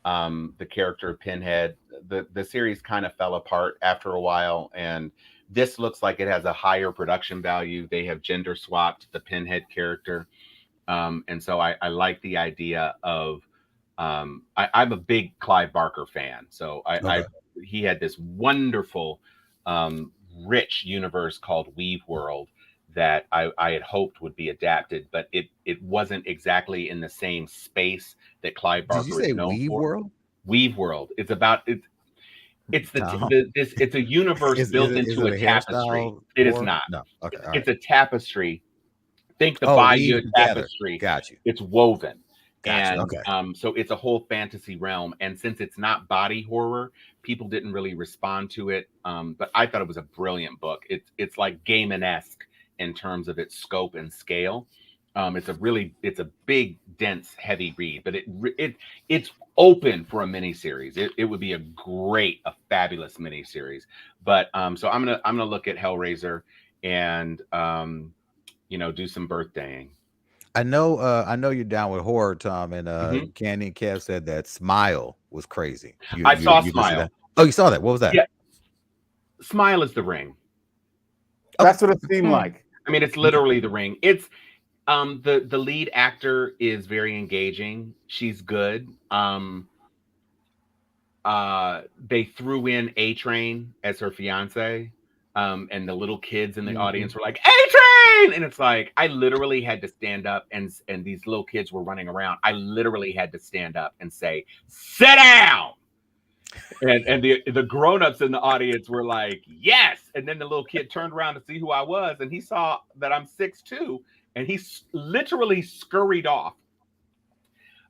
the character of Pinhead. The series kind of fell apart after a while, and this looks like it has a higher production value. They have gender swapped the Pinhead character, and so I like the idea of I'm a big Clive Barker fan, so he had this wonderful rich universe called Weave World that I had hoped would be adapted, but it wasn't exactly in the same space that Clive Barker is known Weave for. World? Weave World. It's about it's a universe built into a tapestry. It is not. No. Okay. It's a tapestry. Think the Bayeux tapestry. Got you. It's woven. Gotcha. And so it's a whole fantasy realm. And since it's not body horror, people didn't really respond to it. But I thought it was a brilliant book. It's like Gaiman-esque in terms of its scope and scale. It's a big, dense, heavy read, but it's open for a miniseries. It would be a fabulous miniseries. But so I'm gonna look at Hellraiser and do some birthdaying. I know you're down with horror, Tom, and Candy and Kev said that Smile was crazy. I saw Smile. Oh, you saw that? What was that? Yeah. Smile is The Ring. That's what it seemed like. I mean, it's literally The Ring. It's the lead actor is very engaging. She's good. They threw in A-Train as her fiance. And the little kids in the audience were like, A-Train! And it's like, I literally had to stand up and these little kids were running around. I literally had to stand up and say, sit down. And the grown-ups in the audience were like, yes. And then the little kid turned around to see who I was, and he saw that I'm 6'2", and he literally scurried off.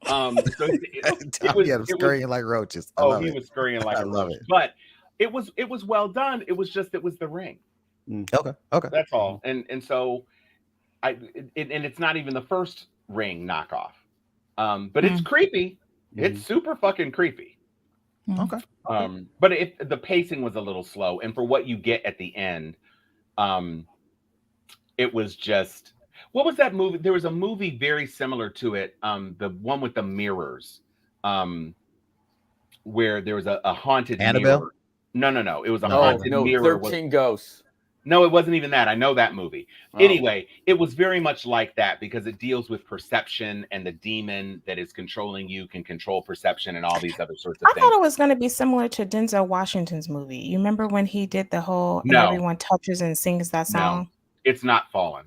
So it was scurrying like roaches. He was scurrying like a roach. But it was well done. It was just it was The Ring. Okay. That's all. And so it's not even the first Ring knockoff. But it's creepy. It's super fucking creepy. Okay. But the pacing was a little slow, and for what you get at the end, it was just, what was that movie? There was a movie very similar to it, the one with the mirrors, where there was a haunted Annabelle? mirror. No, it was a haunted mirror. 13 Ghosts. No, it wasn't even that. I know that movie. Anyway, it was very much like that because it deals with perception, and the demon that is controlling you can control perception and all these other sorts of things. I thought it was going to be similar to Denzel Washington's movie. You remember when he did the whole everyone touches and sings that song? No, it's not Fallen.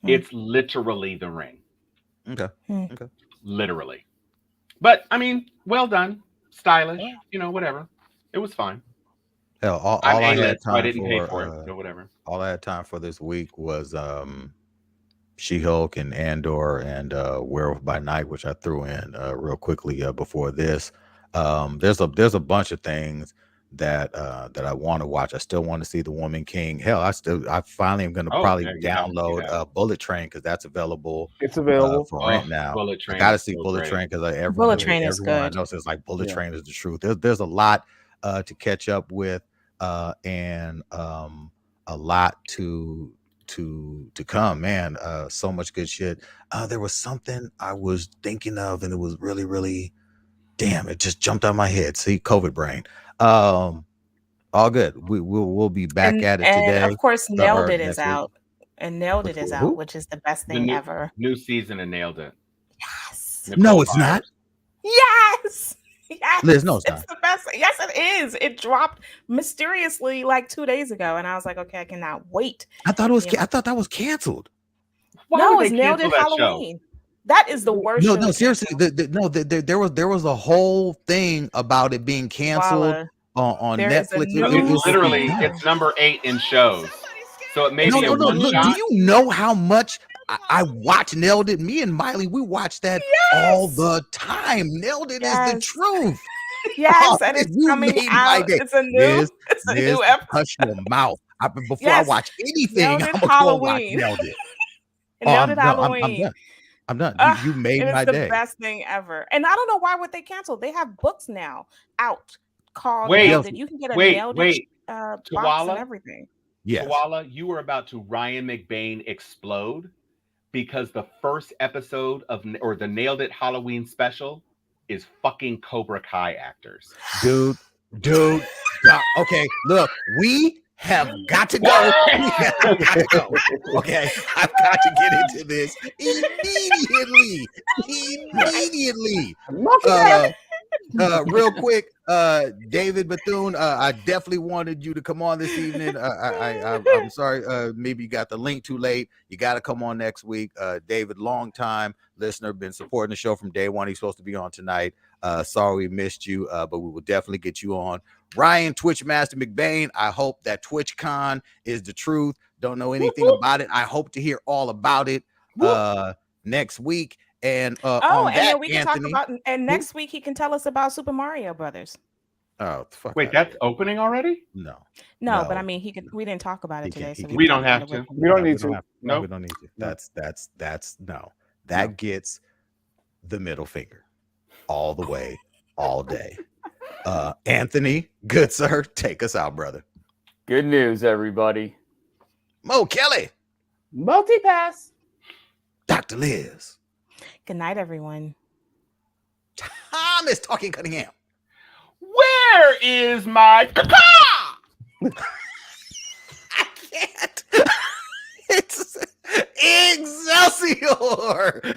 It's literally The Ring. Okay. Literally. But I mean, well done, stylish, whatever. It was fine. Hell, all I had time I didn't pay for it, so whatever. All I had time for this week was She-Hulk and Andor and Werewolf by Night, which I threw in real quickly before this. There's a bunch of things that I want to watch. I still want to see The Woman King. Hell, I finally am going to probably download Bullet Train because that's available. It's available for rent now. Bullet Train. I got to see Bullet Train because Bullet Train is good. I know says like Bullet Train is the truth. There's a lot to catch up with. And a lot to come, man. So much good shit. There was something I was thinking of, and it was really, really, damn, it just jumped out of my head. See, COVID brain. All good. We'll be back at it today. And of course, Nailed It is out. And Nailed It is out, which is the best thing ever. New season of Nailed It. Yes. No, it's not. Yes. Yes, Liz, no, it's not. The best. Yes, it is. It dropped mysteriously like 2 days ago, and I was like, okay, I cannot wait. I thought that was canceled. No, it's Nailed It Halloween. That is the worst. No, seriously. There was a whole thing about it being canceled on Netflix. It's number 8 in shows. So it may be a one shot. Do you know how much I watch Nailed It. Me and Miley, we watch that all the time. Nailed It is the truth. Yes, and it's You coming made my out. day. It's a new episode. Hush your mouth. Before Yes. I watch anything, Nailed It I'm gonna go watch Halloween. Nailed It. Nailed It No, Halloween. I'm done. You made my day. It's the best thing ever. And I don't know why would they cancel. They have books now out called Wait, Nailed It. You can get a Nailed It box and everything. Yes. Koala, you were about to Ryan McBain explode because the first episode of the Nailed It Halloween special is fucking Cobra Kai actors. Dude. Okay, look, we have got to go. Okay, I've got to get into this immediately. Real quick, David Bethune, I definitely wanted you to come on this evening. I'm sorry, maybe you got the link too late. You got to come on next week. David, long time listener, been supporting the show from day one. He's supposed to be on tonight. Sorry we missed you, but we will definitely get you on. Ryan Twitchmaster McBain, I hope that TwitchCon is the truth. Don't know anything about it. I hope to hear all about it next week. And then we can Anthony, talk about. And next week he can tell us about Super Mario Brothers. Oh, fuck! Wait, that's opening already? No, but I mean, we didn't talk about it today, so we don't have to. We don't need to. No, we don't need to. That's no. That gets the middle finger all the way, all day. Anthony, good sir, take us out, brother. Good news, everybody. Mo Kelly, multipass. Dr. Liz. Good night, everyone. Thomas Talking Cunningham. Where is my I can't. It's Excelsior.